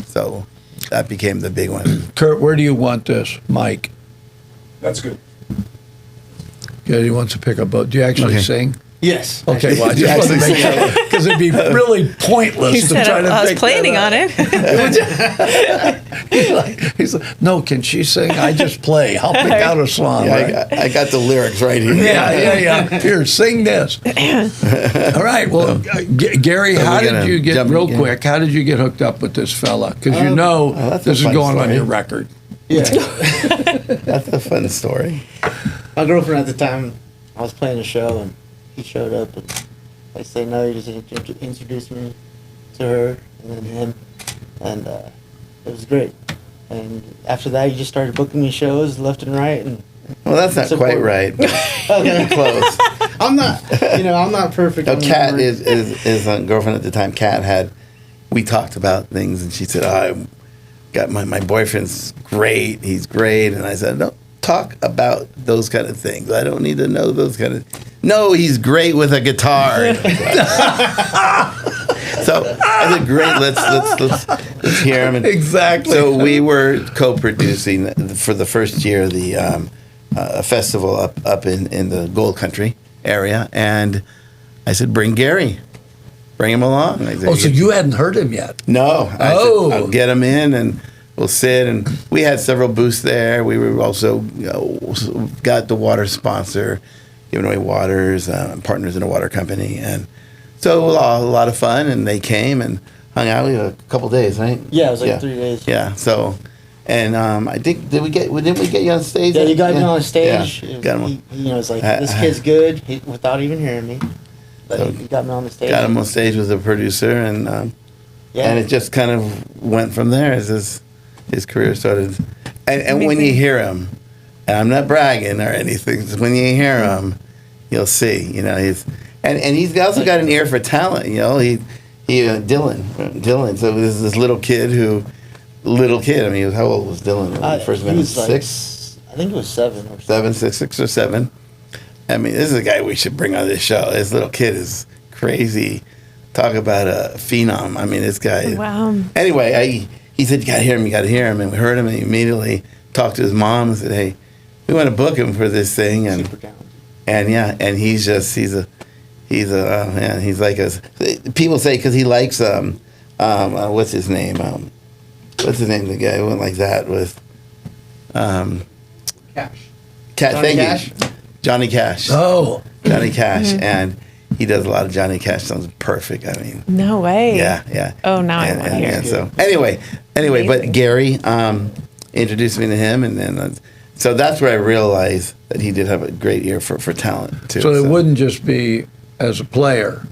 So that became the big one. Kurt, where do you want this? Mike? That's good. Yeah, he wants to pick up both. Do you actually sing? Yes. Okay, well, I just wanted to make sure, because it'd be really pointless He to said try to I was pick planning that on up. it. He's like, no, can she sing? I just play. I'll pick out a song. Yeah, right? I got the lyrics right here. Yeah. Here, sing this. All right. Well, Gary, So how we're did gonna you get, jump real in. quick, how did you get hooked up with this fella? Because that's a this is fun going on story. your record. Yeah. That's a fun story. My girlfriend at the time, I was playing a show and he showed up and I said no, he just introduced me to her and then him, and it was great. And after that, he just started booking me shows left and right. And Well, that's not quite right. But okay, close. I'm not perfect. No, on Kat the is girlfriend at the time. Kat we talked about things, and she said, I got my boyfriend's great. He's great. And I said, don't talk about those kind of things. I don't need to know those kind of. No, he's great with a guitar. So I said, great. Let's hear him. And Exactly. So we were co-producing for the first year a festival up in the Gold Country area, and I said, bring Gary. Bring him along. I said, Oh, so you hadn't heard him yet? No. I said, I'll get him in and we'll sit. And we had several booths there. We were also got the water sponsor, giving away waters, partners in a water company. And so a lot of fun. And they came and hung out. We had a couple days, right? Yeah, it was like 3 days. Yeah. So, and I think didn't we get you on stage? Yeah, you got me on stage. Yeah. Got him. He was like, this kid's good, without even hearing me. But So he got me on the stage. Got him on stage with the producer, and and it just kind of went from there as his career started. And when you hear him, and I'm not bragging or anything, just when you hear him, you'll see. He's also got an ear for talent. Dylan. So this is this little kid. I mean, how old was Dylan when he first met him? was like 6? I think it was 7 or 6 or 7. I mean, this is a guy we should bring on this show. This little kid is crazy. Talk about a phenom. I mean, this guy. Wow. Anyway, he said, you got to hear him. And we heard him, and he immediately talked to his mom and said, hey, we want to book him for this thing. And he's like us. People say because he likes, what's his name? What's his name, the guy who went like that with, Cash. Thank Cash? you. Johnny Cash. Oh. Johnny Cash. And he does a lot of Johnny Cash songs. Perfect. I mean. No way. Yeah. Oh, now I want to hear. And so anyway, but Gary introduced me to him, and then so that's where I realized that he did have a great ear for talent too. So it wouldn't just be as a player.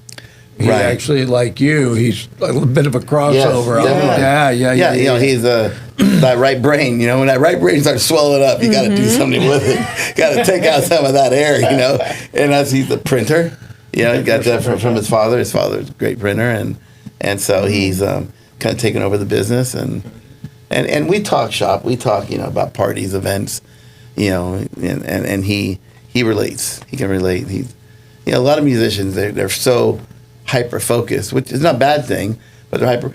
he actually, like you, he's a bit of a crossover. Yes, Yeah. You know, he's that right brain. You know, when that right brain starts swelling up, you got to do something with it. Got to take out some of that air. You know, and as he's a printer, you know, he got that from his father. His father's a great printer, and so he's kind of taken over the business, and we talk shop. We talk, you know, about parties, events, you know, and he relates. He can relate. He's, you know, a lot of musicians, they're so hyper focused, which is not a bad thing, but they're hyper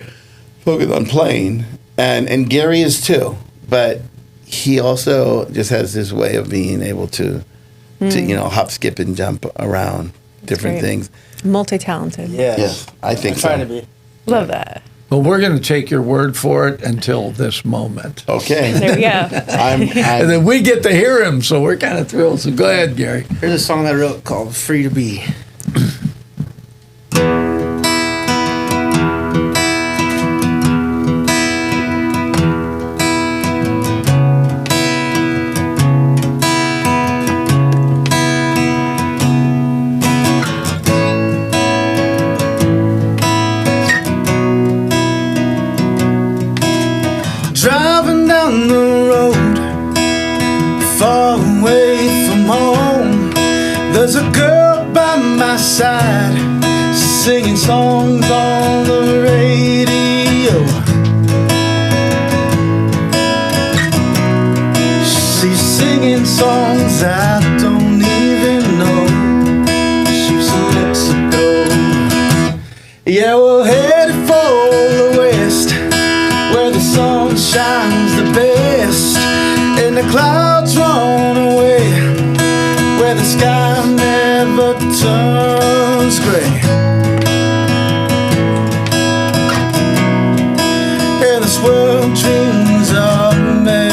focused on playing, and Gary is too. But he also just has this way of being able to you know, hop, skip, and jump around different things. Multi-talented. Yes, I think so. Trying to be. Love that. Well, we're going to take your word for it until this moment. Okay. There we go. And then we get to hear him, so we're kind of thrilled. So go ahead, Gary. Here's a song that I wrote called Free to Be. Driving down the road, far away from home, there's a girl by my side, singing songs on the radio. She's singing songs I don't even know. She's from Mexico. Yeah, we're headed for the west, where the sun shines the best and the clouds run away, where the sky never turns gray, and this world dreams are made.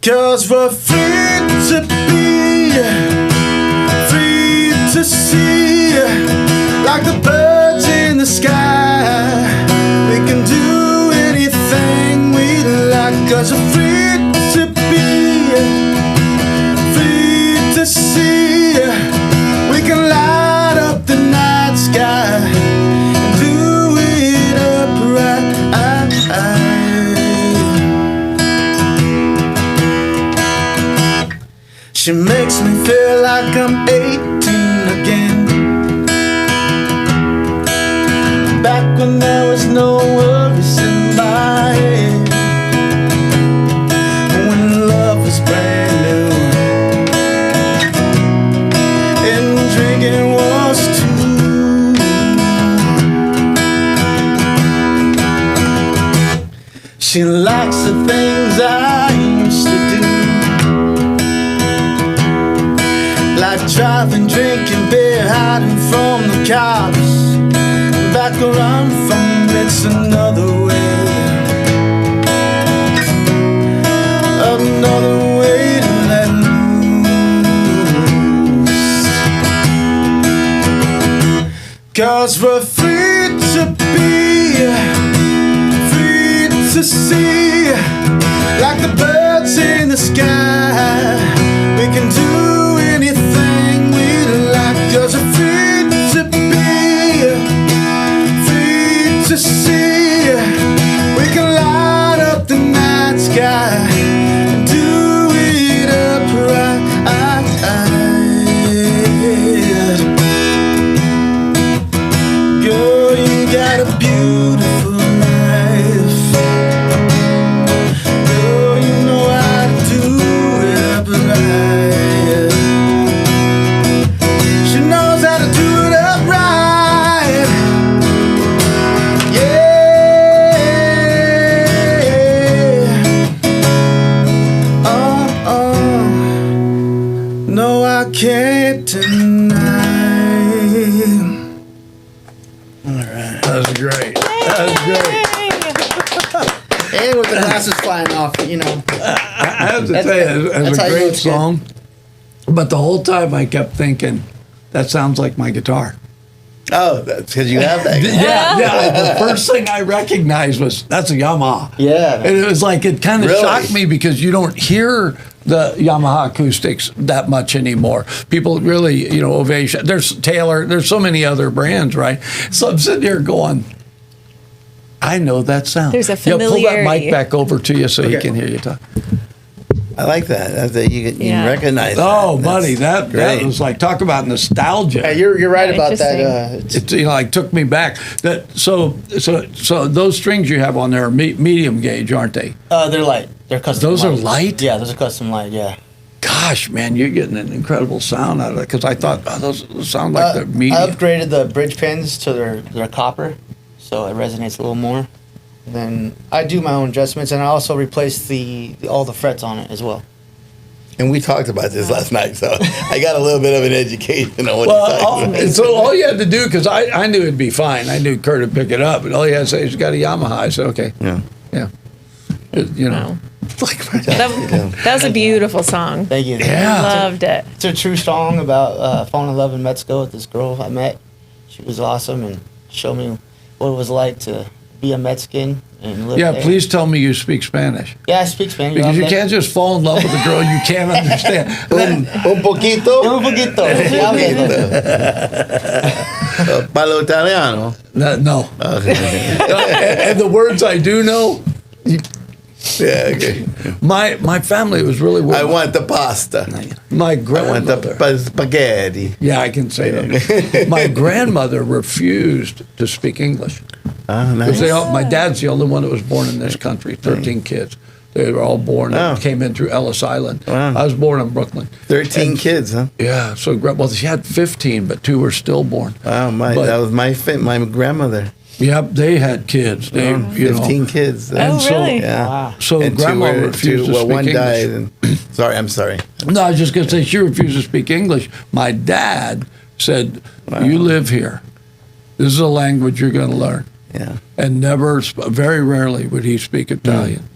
'Cause we're free to be, free to see, like the birds in the sky. We can do anything we like, 'cause we're free to be, free to see. We can light up the night sky and do it upright. She makes me feel like I'm 18 again, back when there was no worries in my head, when love was brand new and drinking was too. She likes the things I used to do, like driving, drinking beer, hiding from the cops. Back where I'm from, it's another way, another way to let loose. 'Cause we're free to be, free to see, like the birds in the sky. We can do anything we like, 'cause we're free to be, to see. We can light up the night sky and do it upright. Girl, you got a beautiful life. Girl, you know how to do it upright. She knows how to do it upright. No, I can't deny. All right. That was great. That was great. And with the glasses flying off, you know. I have to tell you, it was a great song. But the whole time I kept thinking, that sounds like my guitar. Oh, that's because you have that. Yeah. The first thing I recognized was that's a Yamaha. Yeah. And it was like it kind of Really? shocked me because you don't hear the Yamaha acoustics that much anymore. People really, Ovation. There's Taylor. There's so many other brands, right? So I'm sitting here going, I know that sound. There's a Pull that familiarity. mic back over to you so he can hear you talk. I like that. That's you Yeah. recognize. Oh, that. buddy, That's that great. was like talk about nostalgia. Yeah, you're right Yeah, about that. interesting. It like took me back. So those strings you have on there are medium gauge, aren't they? They're light. They're custom. Those are light? Yeah, those are custom light. Yeah. Gosh, man, you're getting an incredible sound out of it because I thought those sound like they're I medium. upgraded the bridge pins to their copper, so it resonates a little more. Then I do my own adjustments, and I also replace all the frets on it as well. And we talked about this last night, so I got a little bit of an education on what Well, he's talking about. so all you had to do, because I knew it'd be fine. I knew Kurt would pick it up, but all you had to say is you got a Yamaha. I said, okay. Yeah. Wow. That was a beautiful song. Thank you. Yeah. Loved it. It's a true song about falling in love in Mexico with this girl I met. She was awesome and showed me what it was like to be a Mexican and live there. Please tell me you speak Spanish. Yeah, I speak Spanish. Because you can't just fall in love with a girl you can't understand. Un poquito. Un poquito. Palo italiano. No. And the words I do know, Yeah, okay. my family was really well. I want the pasta. My I want grandmother. the spaghetti. Yeah, I can say that. My grandmother refused to speak English. Oh, nice. Because my dad's the only one that was born in this country, 13 kids. They were all born and came in through Ellis Island. Wow. I was born in Brooklyn. 13 kids, huh? Yeah, so she had 15, but 2 were stillborn. Wow, But- that was my grandmother. Yep, they had kids. They, 15 kids. Oh, really? Yeah. Wow. So And grandma refused to speak one English. died. And, sorry, I'm sorry. No, I was just going to say she refused to speak English. My dad said, "You live here. This is a language you're going to learn." Yeah. And very rarely would he speak Italian.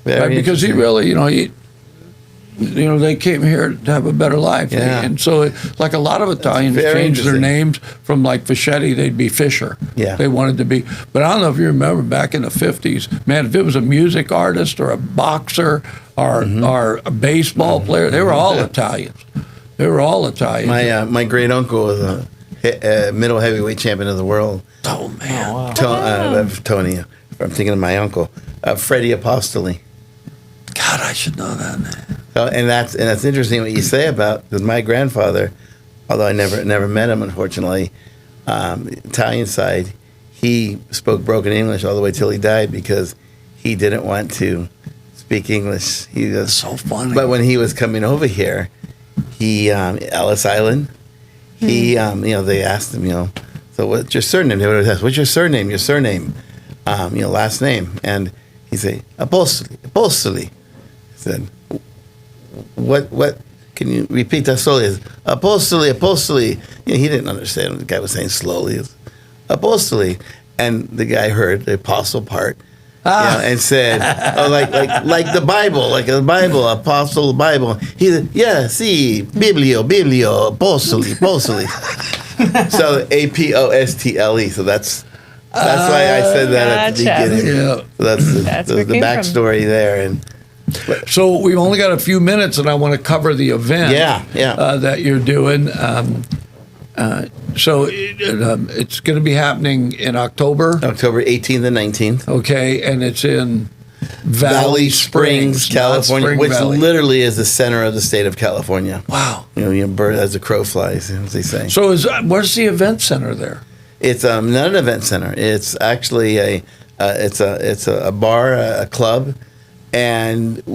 Very Right, because he interesting. really, they came here to have a better life. Yeah. And so, like a lot of Italians very changed their interesting. names from like Fischetti, they'd be Fisher. Yeah. They wanted to be. But I don't know if you remember back in the 50s, man, if it was a music artist or a boxer or a baseball player, they were all Italians. They were all Italian. My great uncle was a middle heavyweight champion of the world. Oh, man. wow. Tony. I'm thinking of my uncle, Freddie Apostoli. God, I should know that name. And that's interesting what you say about, because my grandfather, although I never met him, unfortunately, Italian side, he spoke broken English all the way till he died because he didn't want to speak English. He was So funny. But when he was coming over here, he Ellis Island, he they asked him, so what's your surname? They would always ask, what's your surname? Your surname, last name, and he say Apostoli. He said, what? Can you repeat that slowly? Apostoli. He didn't understand what the guy was saying slowly. It was, Apostoli, and the guy heard the apostle part. And said, like the Bible, apostle, Bible. He said, yeah, see, Biblio, apostoli. So Apostle. So that's why I said that at the Gotcha. beginning. Yeah. So that's That's the where it came from. backstory there. And So we've only got a few minutes, and I want to cover the event Yeah. that you're doing. So it's going to be happening in October, October 18th and 19th. okay, and it's in Valley Springs, not California, Spring which Valley. literally is the center of the state of California. Wow. Bird as a crow flies, as they say. So where's the event center there? It's not an event center. It's actually it's a bar, a club, and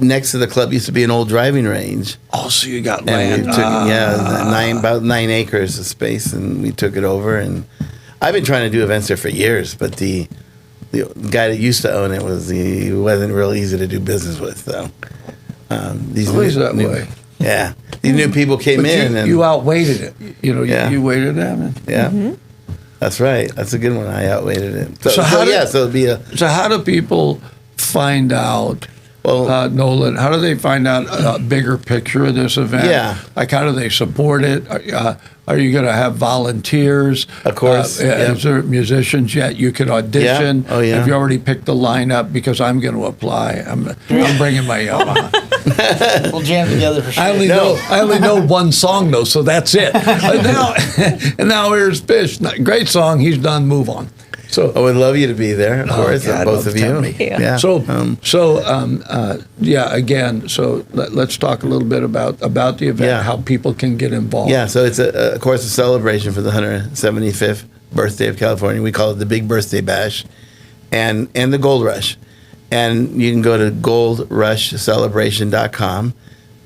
next to the club used to be an old driving range. Oh, so you got And land. we took about 9 acres of space, and we took it over. And I've been trying to do events there for years, but the guy that used to own it he wasn't real easy to do business with. So these Always that way. Yeah, these new people came But in, and you outweighted it. Yeah. You weighted them. yeah. That's right. That's a good one. I outweighted it. So how it'd be So how do people find out Nolan? How do they find out a bigger picture of this event? Yeah. Like, how do they support it? Are you going to have volunteers? Of course. Is there musicians yet? You could audition. Yeah. Oh, yeah. Have you already picked the lineup? Because I'm going to apply. I'm bringing my Yamaha. We'll jam together for sure. I only know one song though, so that's it. And now here's Fish. Great song. He's done. Move on. So I would love you to be there, of course, God, both of you. Yeah. Again, so let's talk a little bit about the event, how people can get involved. Yeah, so it's of course a celebration for the 175th birthday of California. We call it the Big Birthday Bash, and the Gold Rush. And you can go to goldrushcelebration.com.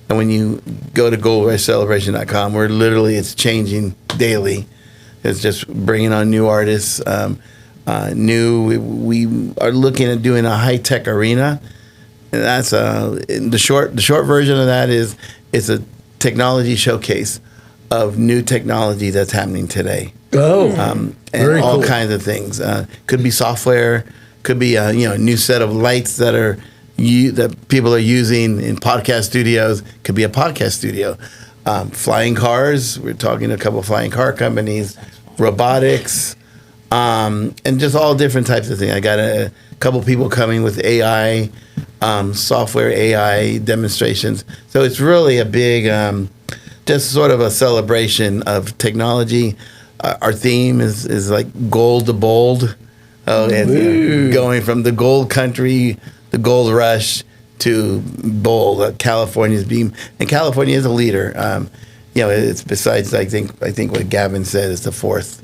And when you go to goldrushcelebration.com, it's changing daily. It's just bringing on new artists. We are looking at doing a high-tech arena. And that's the short version of that is it's a technology showcase of new technology that's happening today. And all kinds of things. Could be software, could be a new set of lights that people are using in podcast studios. Could be a podcast studio. Flying cars. We're talking to a couple of flying car companies. Robotics. And just all different types of things. I got a couple people coming with AI, software AI demonstrations. So it's really a big, just sort of a celebration of technology. Our theme is like gold to bold. And going from the gold country, the gold rush, to bold. California's beam, and California is a leader. It's besides I think what Gavin said is the fourth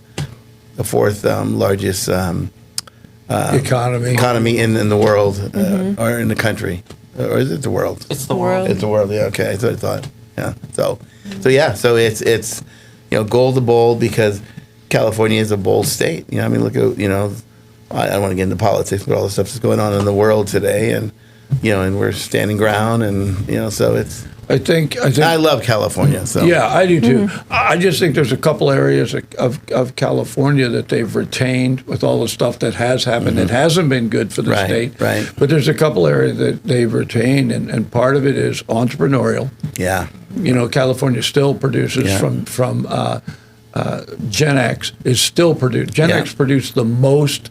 largest economy in the world, or in the country, or is it the world? It's the world. It's the world. Yeah, okay, that's what I thought. Yeah, so it's gold to bold because California is a bold state. Look at I don't want to get into politics, but all the stuff that's going on in the world today, and we're standing ground, and so it's. I think I love California. So yeah, I do too. I just think there's a couple areas of California that they've retained with all the stuff that has happened. It hasn't been good for the state, right? But there's a couple areas that they've retained, and part of it is entrepreneurial. Yeah, California still produces from Gen X is still produced. Gen X produced the most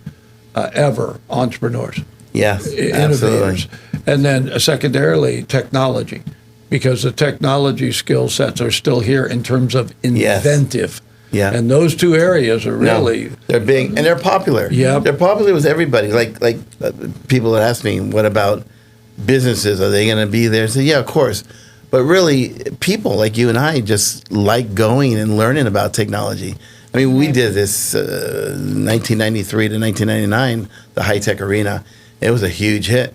ever entrepreneurs. Yes, innovators, and then secondarily technology. Because the technology skill sets are still here in terms of inventive. Yeah. And those two areas are really... they're big, and they're popular. Yeah. They're popular with everybody. Like people that ask me, what about businesses? Are they going to be there? So, yeah, of course. But really, people like you and I just like going and learning about technology. I mean, we did this 1993 to 1999, the high-tech arena. It was a huge hit.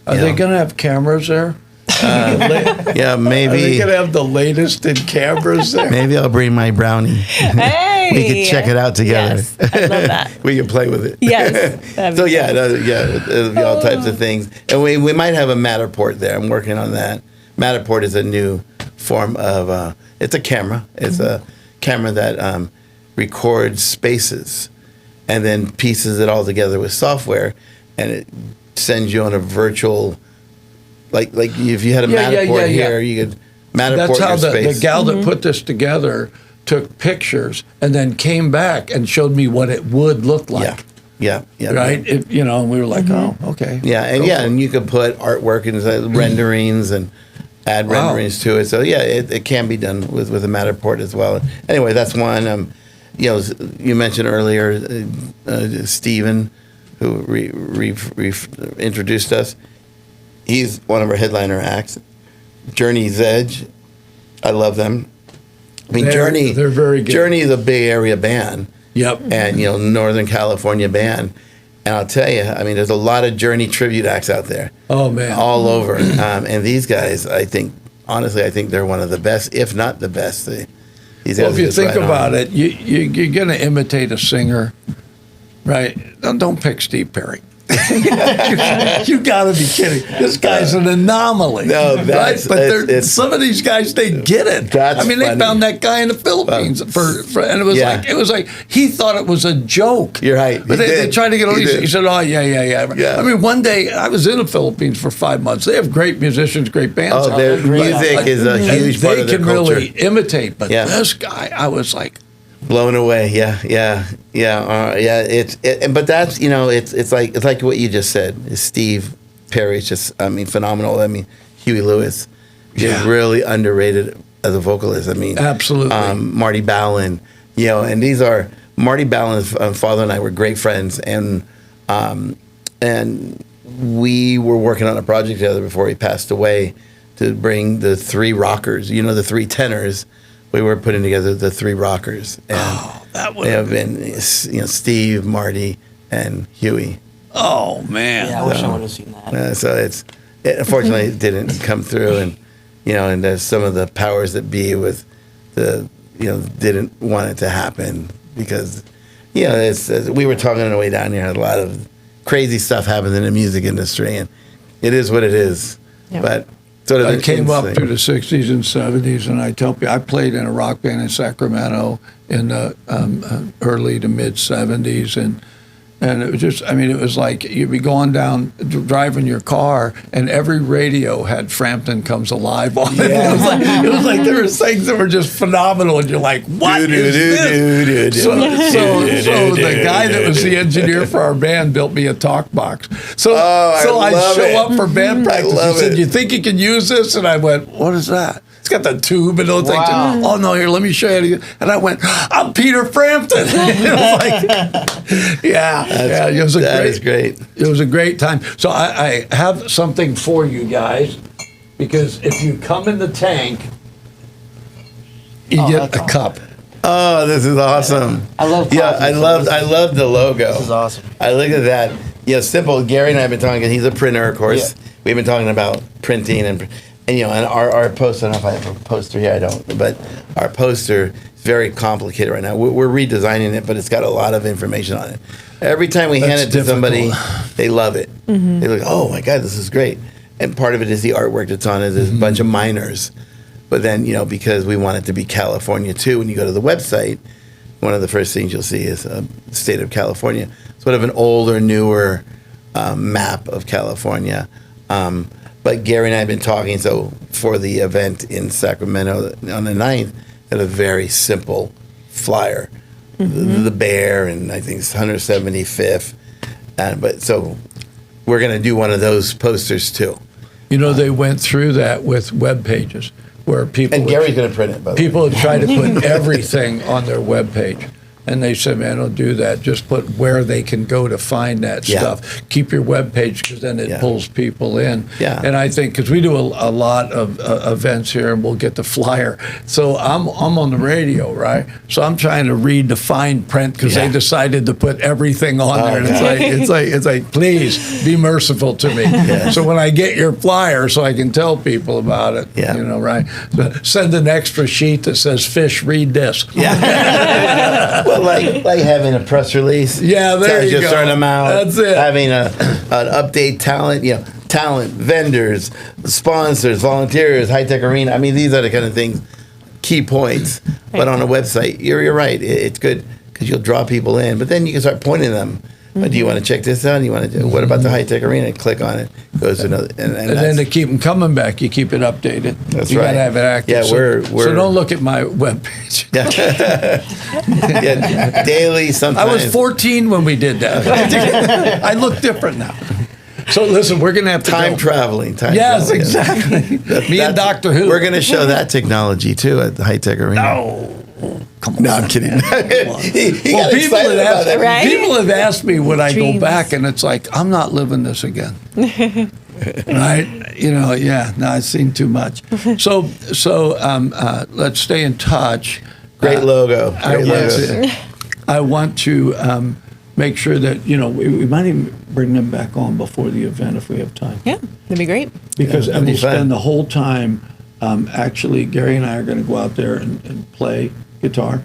Are they going to have cameras there? Yeah, maybe. Are they going to have the latest in cameras there? Maybe I'll bring my brownie. Hey! We could check it out together. Yes, I love that. We can play with it. Yes. So it'll be all types of things. And we might have a Matterport there. I'm working on that. Matterport is a new form of, it's a camera. It's a camera that records spaces and then pieces it all together with software, and it sends you on a virtual... Like if you had a Matterport here, you could Matterport That's how your space. the gal that put this together took pictures and then came back and showed me what it would look like. Yeah. Right? And we were like, oh, okay. Yeah, and you could put artwork and renderings and add renderings to it. So, it can be done with a Matterport as well. Anyway, that's one. You mentioned earlier Stephen, who introduced us. He's one of our headliner acts. Journey's Edge, I love them. I mean, they're very good. Journey is a Bay Area band. Yep. And, Northern California band. And I'll tell you, I mean, there's a lot of Journey tribute acts out there. Oh, man. All over. And these guys, I think they're one of the best, if not the best. These guys if you think right about on. it, you're going to imitate a singer, right? Don't pick Steve Perry. You got to be kidding! This guy's an anomaly. No, that's right? But some of these guys, they get it. That's I mean, funny. they found that guy in the Philippines and it was like he thought it was a joke. You're right. But they tried to get Alicia. He said, "Oh yeah." Yeah. I mean, one day I was in the Philippines for 5 months. They have great musicians, great bands. Oh, out their there. music is a huge part of their They can culture. really imitate, but Yeah. this guy, I was like, Blown away. Yeah. But that's it's like what you just said. Steve Perry's just phenomenal. I mean, Huey Lewis is really underrated as a vocalist. I mean, absolutely. Marty Ballin, and these are Marty Ballin's father and I were great friends, and we were working on a project together before he passed away to bring the three rockers, the three tenors. We were putting together the three rockers, and that would have been Steve, Marty, and Huey. Oh man! Yeah, I wish I would have seen that. So unfortunately it didn't come through, and and there's some of the powers that be with didn't want it to happen because we were talking on the way down here. A lot of crazy stuff happens in the music industry, and it is what it is. Yep. But sort of I came up through the 60s and 70s, and I tell people, I played in a rock band in Sacramento in the early to mid 70s, and it was just, it was like you'd be going down, driving your car, and every radio had Frampton Comes Alive on it. Yeah. It was like there were things that were just phenomenal, and you're like, what is this? So the guy that was the engineer for our band built me a talk box. So I show up for band practice. He said, "You think you can use this?" And I went, "What is that?" It's got the tube and those things. Oh no, here, let me show you. And I went, "I'm Peter Frampton." It was like, it was great. It was a great time. So I have something for you guys, because if you come in the tank, you get a cup. Oh, this is awesome. I love coffee. I love the logo. This is awesome. I look at that. Simple. Gary and I have been talking. He's a printer, of course. Yeah. We've been talking about printing and our poster. I don't know if I have a poster here. I don't. But our poster is very complicated right now. We're redesigning it, but it's got a lot of information on it. Every time we hand it to somebody, they love it. Mm-hmm. They look, "Oh my God, this is great." And part of it is the artwork that's on it. There's a bunch of minors. But then, because we want it to be California too, when you go to the website, one of the first things you'll see is the state of California. Sort of an older, newer map of California. But Gary and I have been talking, so for the event in Sacramento on the 9th, had a very simple flyer. Mm-hmm. The bear, and I think it's 175th. But so we're going to do one of those posters too. They went through that with web pages where people... And Gary's going to print it, by the way. People have tried to put everything on their web page. And they said, "Man, don't do that. Just put where they can go to find that stuff. Keep your web page, because then it pulls people in." Yeah. And I think, because we do a lot of events here, and we'll get the flyer. So I'm on the radio, right? So I'm trying to read the fine print, because they decided to put everything on there. And it's like, please be merciful to me. Yeah. So when I get your flyer, so I can tell people about it. Yeah. Right? So send an extra sheet that says, "Fish, read this." Yeah. Well, like having a press release. Yeah, there you go. A certain amount. That's it. Having an update talent, vendors, sponsors, volunteers, high tech arena. These are the kind of things, key points. But on a website, you're right. It's good because you'll draw people in. But then you can start pointing them. Do you want to check this out? What about the high tech arena? Click on it. Goes to another. And then to keep them coming back, you keep it updated. That's you right. got to have it active. Yeah, so don't look at my webpage. Daily sometimes. I was 14 when we did that. I look different now. So listen, we're going to have to time traveling. Yes, exactly. Me and Doctor Who. We're going to show that technology too at the high tech arena. No. Come on. No, I'm kidding. People have asked me would I go back, and it's like, I'm not living this again. Right? I've seen too much. So let's stay in touch. Great logo. I want to make sure that, we might even bring them back on before the event if we have time. Yeah, that'd be great. Because we'll spend the whole time, actually, Gary and I are going to go out there and play guitar.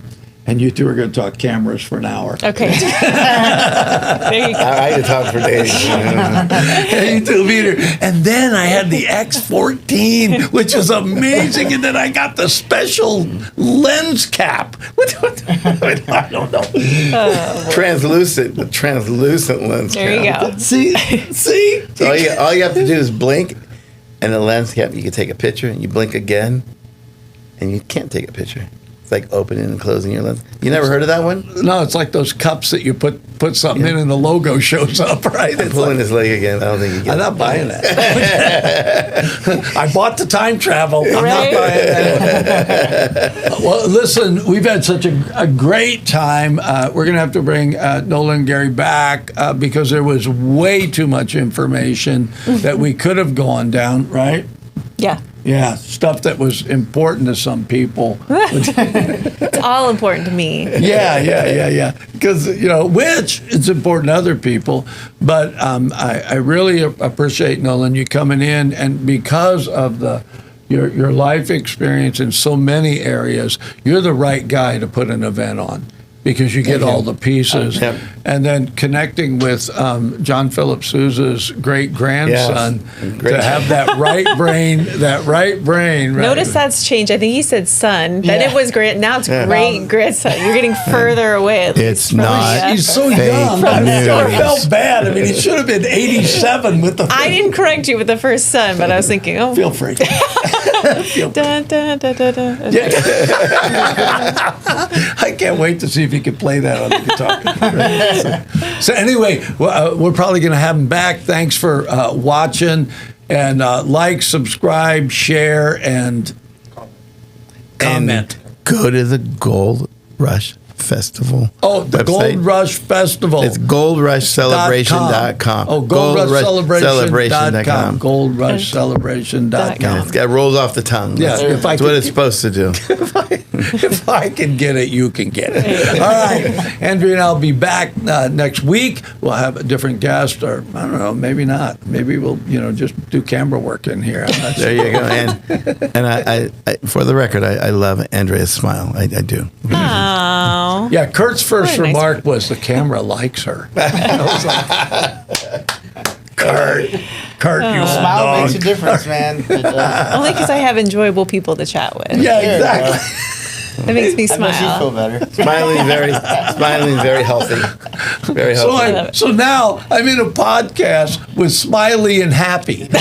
and you two are going to talk cameras for an hour. Okay. There you go. I could talk for days. And you two meet her. And then I had the X14, which was amazing. And then I got the special lens cap. I don't know. The translucent lens There you cap. go. See? So all you have to do is blink, and the lens cap, you can take a picture, and you blink again, and you can't take a picture. It's like opening and closing your lens. You never heard of that one? No, it's like those cups that you put something in and the logo shows up, right? I'm pulling his leg again. I don't think you get I'm not buying that. I bought the time travel. I'm not Right? buying that. Well, listen, we've had such a great time. We're going to have to bring Nolan and Gary back because there was way too much information that we could have gone down, right? Yeah. Yeah, stuff that was important to some people. It's all important to me. Yeah. Because, which is important to other people. But I really appreciate, Nolan, you coming in. And because of your life experience in so many areas, you're the right guy to put an event on. Because you get all the pieces. And then connecting with John Philip Souza's great-grandson to have that right brain. Right? Notice that's changed. I think he said son. Then it was great. Now it's great grandson. You're getting further away. It's not. He's so fake young. I felt bad. I mean, he should have been 87 with the. I didn't correct you with the first son, but I was thinking, oh. Feel free. Dun, dun, dun, dun, dun. I can't wait to see if he can play that on the guitar. So anyway, we're probably going to have him back. Thanks for watching, and like, subscribe, share, and comment. And go to the Gold Rush Festival. Oh, the website. Gold Rush Festival. It's goldrushcelebration.com. Oh, goldrushcelebration.com. Goldrushcelebration.com. It rolls off the tongue. Yeah, that's what it's supposed to do. If I can get it, you can get it. All right. Andrea and I'll be back next week. We'll have a different guest, or I don't know, maybe not. Maybe we'll, just do camera work in here. There you go. And I for the record, I love Andrea's smile. I do. Oh. Yeah, Kurt's first What a nice remark was the camera likes her. I was like, Kurt, you Smile dog. makes a difference, man. It does. Only because I have enjoyable people to chat with. Yeah, There, exactly. That makes me That makes you feel smile. better. Smiling very healthy. Very healthy. So now I'm in a podcast with Smiley and Happy. It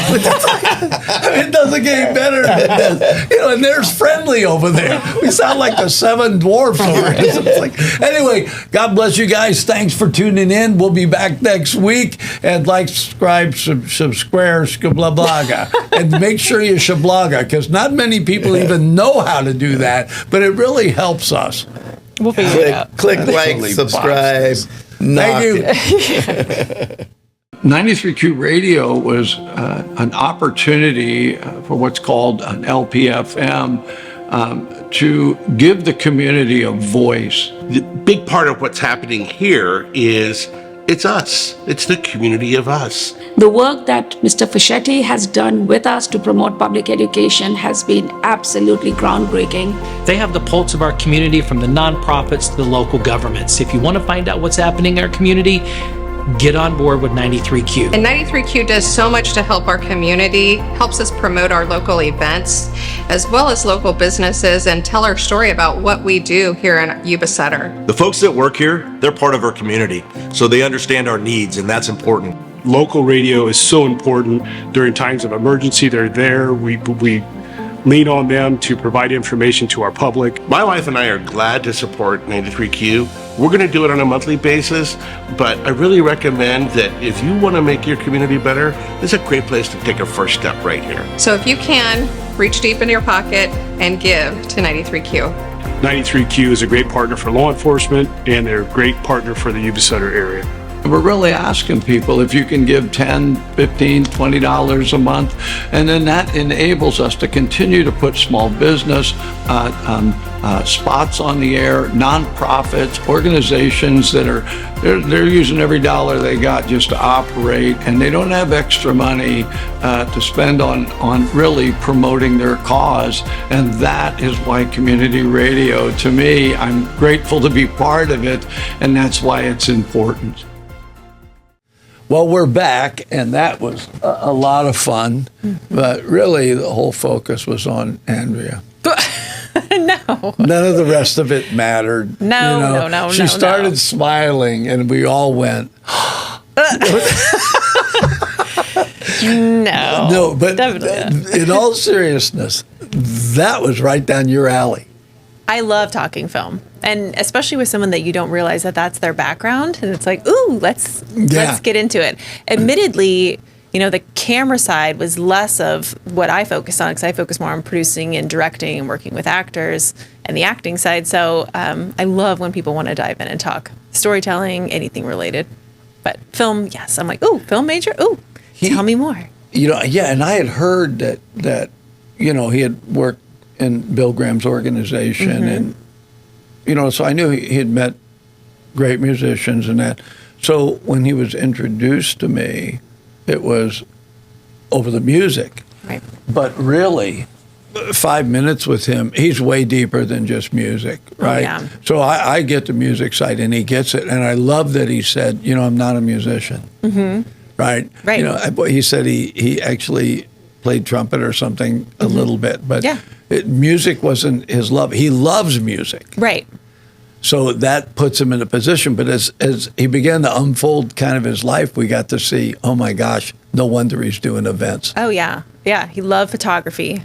doesn't get any better than this. And there's Friendly over there. We sound like the Seven Dwarfs over here. It's like, anyway, God bless you guys. Thanks for tuning in. We'll be back next week. And like, subscribe, subscribe, shablaga. And make sure you shablaga, because not many people even know how to do that. But it really helps us. We'll figure it out. Click like, subscribe. Thank you. 93Q Radio was an opportunity for what's called an LPFM to give the community a voice. The big part of what's happening here is it's us. It's the community of us. The work that Mr. Fischetti has done with us to promote public education has been absolutely groundbreaking. They have the pulse of our community from the nonprofits to the local governments. If you want to find out what's happening in our community, get on board with 93Q. And 93Q does so much to help our community, helps us promote our local events, as well as local businesses, and tell our story about what we do here in Yuba Sutter. The folks that work here, they're part of our community, so they understand our needs, and that's important. Local radio is so important during times of emergency. They're there. We lean on them to provide information to our public. My wife and I are glad to support 93Q. We're going to do it on a monthly basis, but I really recommend that if you want to make your community better, this is a great place to take a first step right here. So if you can, reach deep into your pocket and give to 93Q. 93Q is a great partner for law enforcement, and they're a great partner for the Yuba Sutter area. we're really asking people if you can give $10, $15, $20 a month, and then that enables us to continue to put small business spots on the air, nonprofits, organizations that are they're using every dollar they got just to operate, and they don't have extra money to spend on really promoting their cause. And that is why community radio, to me, I'm grateful to be part of it, and that's why it's important. Well, we're back, and that was a lot of fun, but really the whole focus was on Andrea. No. None of the rest of it mattered. No. She started smiling, and we all went, No, but definitely. In all seriousness, that was right down your alley. I love talking film, and especially with someone that you don't realize that that's their background, and it's like, ooh, let's get into it. Admittedly, the camera side was less of what I focused on, because I focus more on producing and directing and working with actors and the acting side. So I love when people want to dive in and talk storytelling, anything related. But film, yes, I'm like, ooh, film major, ooh, tell me more. And I had heard that he had worked in Bill Graham's organization, and so I knew he had met great musicians and that. So when he was introduced to me, it was over the music. Right. But really, 5 minutes with him, he's way deeper than just music, right? Oh, yeah. So I get the music side, and he gets it. And I love that he said, I'm not a musician. Right? Right. He said he actually played trumpet or something a little bit, but music wasn't his love. He loves music. Right. So that puts him in a position. But as he began to unfold kind of his life, we got to see, oh my gosh, no wonder he's doing events. Oh, yeah. Yeah. He loved photography.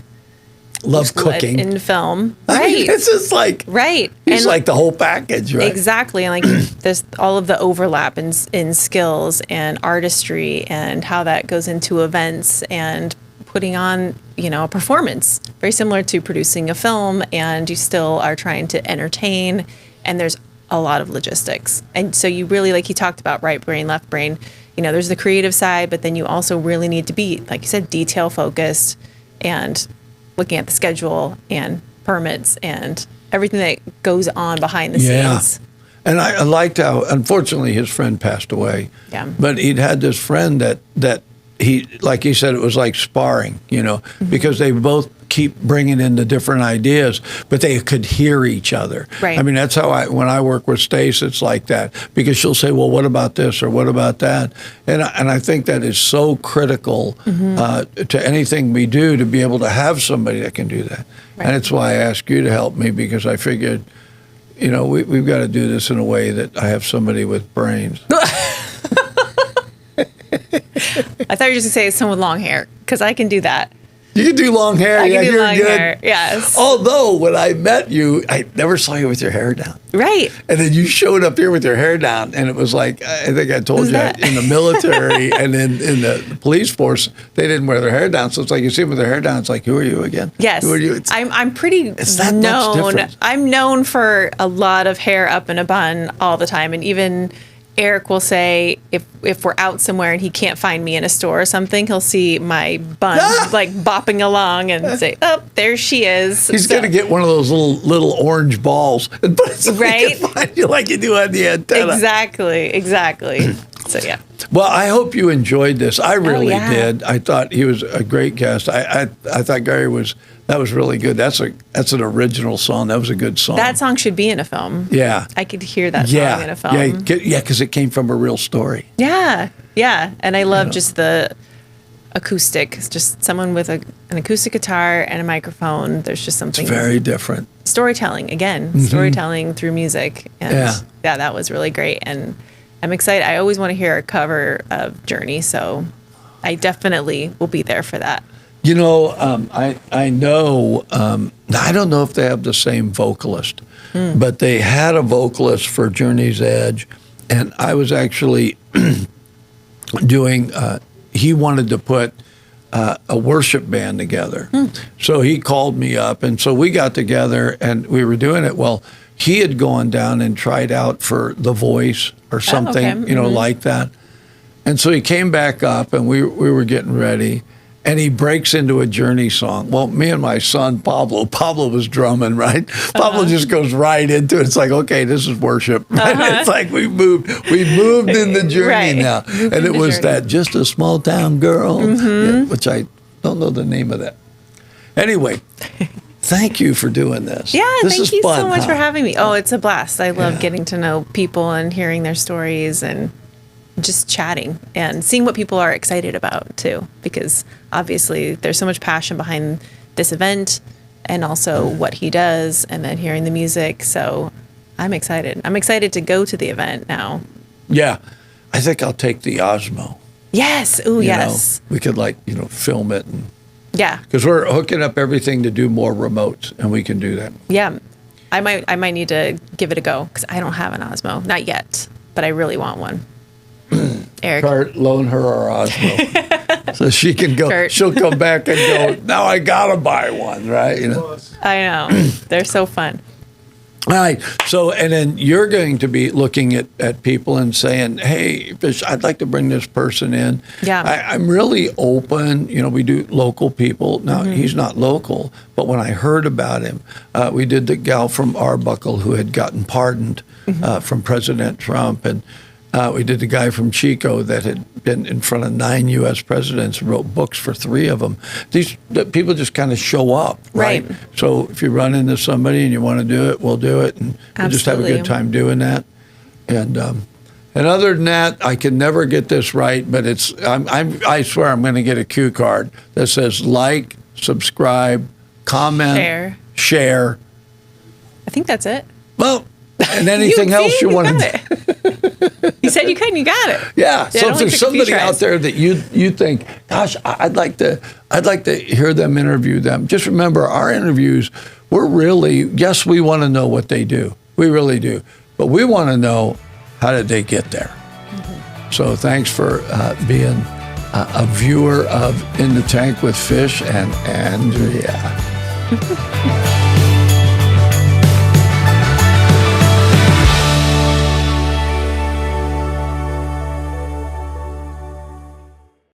Love cooking. In film. Right. I mean, it's just like, right. He's like the whole package, right? Exactly. And like there's all of the overlap in skills and artistry and how that goes into events and putting on, a performance. Very similar to producing a film, and you still are trying to entertain, and there's a lot of logistics. And so you really, like he talked about, right brain, left brain, there's the creative side, but then you also really need to be, like you said, detail focused and looking at the schedule and permits and everything that goes on behind the scenes. And I liked how, unfortunately, his friend passed away. Yeah. But he'd had this friend that he, like he said, it was like sparring, because they both keep bringing in the different ideas, but they could hear each other. Right. I mean, that's how when I work with Stace, it's like that, because she'll say, well, what about this or what about that? And I think that is so critical to anything we do, to be able to have somebody that can do that. Right. And it's why I asked you to help me, because I figured, we've got to do this in a way that I have somebody with brains. I thought you were just going to say someone with long hair, because I can do that. You can do long hair. I can do you're long good. hair. Yes. Although when I met you, I never saw you with your hair down. Right. And then you showed up here with your hair down, and it was like, I think I told you, in the military and in the police force, they didn't wear their hair down. So it's like you see them with their hair down. It's like, who are you again? Yes. Who are you? I'm pretty it's that known. much different. I'm known for a lot of hair up in a bun all the time, and even Eric will say if we're out somewhere and he can't find me in a store or something, he'll see my bun like bopping along and say, "Oh, there she is." He's gonna get one of those little orange balls and put it so right, he can find you like you do on the antenna. Exactly. So yeah. Well, I hope you enjoyed this. I really did. I thought he was a great guest. I thought Gary was really good. That's an original song. That was a good song. That song should be in a film. Yeah. I could hear that song in a film. Yeah, because it came from a real story. Yeah. And I love just the acoustic. It's just someone with an acoustic guitar and a microphone. There's just something. It's very different. Storytelling, again. Storytelling through music. And yeah, that was really great. And I'm excited. I always want to hear a cover of Journey, so I definitely will be there for that. I know, I don't know if they have the same vocalist, but they had a vocalist for Journey's Edge, and I was actually doing, he wanted to put a worship band together. So he called me up, and so we got together, and we were doing it. Well, he had gone down and tried out for The Voice or something, okay. like that. And so he came back up, and we were getting ready, and he breaks into a Journey song. Well, me and my son, Pablo was drumming, right? Pablo just goes right into it. It's like, okay, this is worship. Right? It's like we moved in the Journey now. And it was that Just a Small Town Girl, which I don't know the name of that. Anyway, thank you for doing this. Yeah, this thank you fun, so much for having me. Oh, it's a blast. I love getting to know people and hearing their stories and just chatting and seeing what people are excited about too, because obviously there's so much passion behind this event and also what he does, and then hearing the music. So I'm excited. I'm excited to go to the event now. Yeah. I think I'll take the Osmo. Yes. Ooh, yes. We could film it. Yeah. Because we're hooking up everything to do more remotes, and we can do that. Yeah. I might need to give it a go because I don't have an Osmo. Not yet, but I really want one. Eric. Loan her our Osmo. So she can go. Kurt. She'll come back and go, now I got to buy one, right? I know. They're so fun. All right. So, and then you're going to be looking at people and saying, hey, I'd like to bring this person in. Yeah. I'm really open. We do local people. Now, he's not local, but when I heard about him, we did the gal from Arbuckle who had gotten pardoned from President Trump. And we did the guy from Chico that had been in front of 9 U.S. presidents and wrote books for 3 of them. The people just kind of show up, right? So if you run into somebody and you want to do it, we'll do it, and we'll just have a good time doing that. And other than that, I can never get this right, but I swear I'm going to get a cue card that says like, subscribe, comment, share. I think that's it. Well, and anything else you want to. You said you couldn't. You got it. Yeah. So if there's somebody out there that you think, gosh, I'd like to hear them interview them. Just remember, our interviews, yes, we want to know what they do. We really do. But we want to know, how did they get there? So thanks for being a viewer of In the Tank with Fish and Andrea.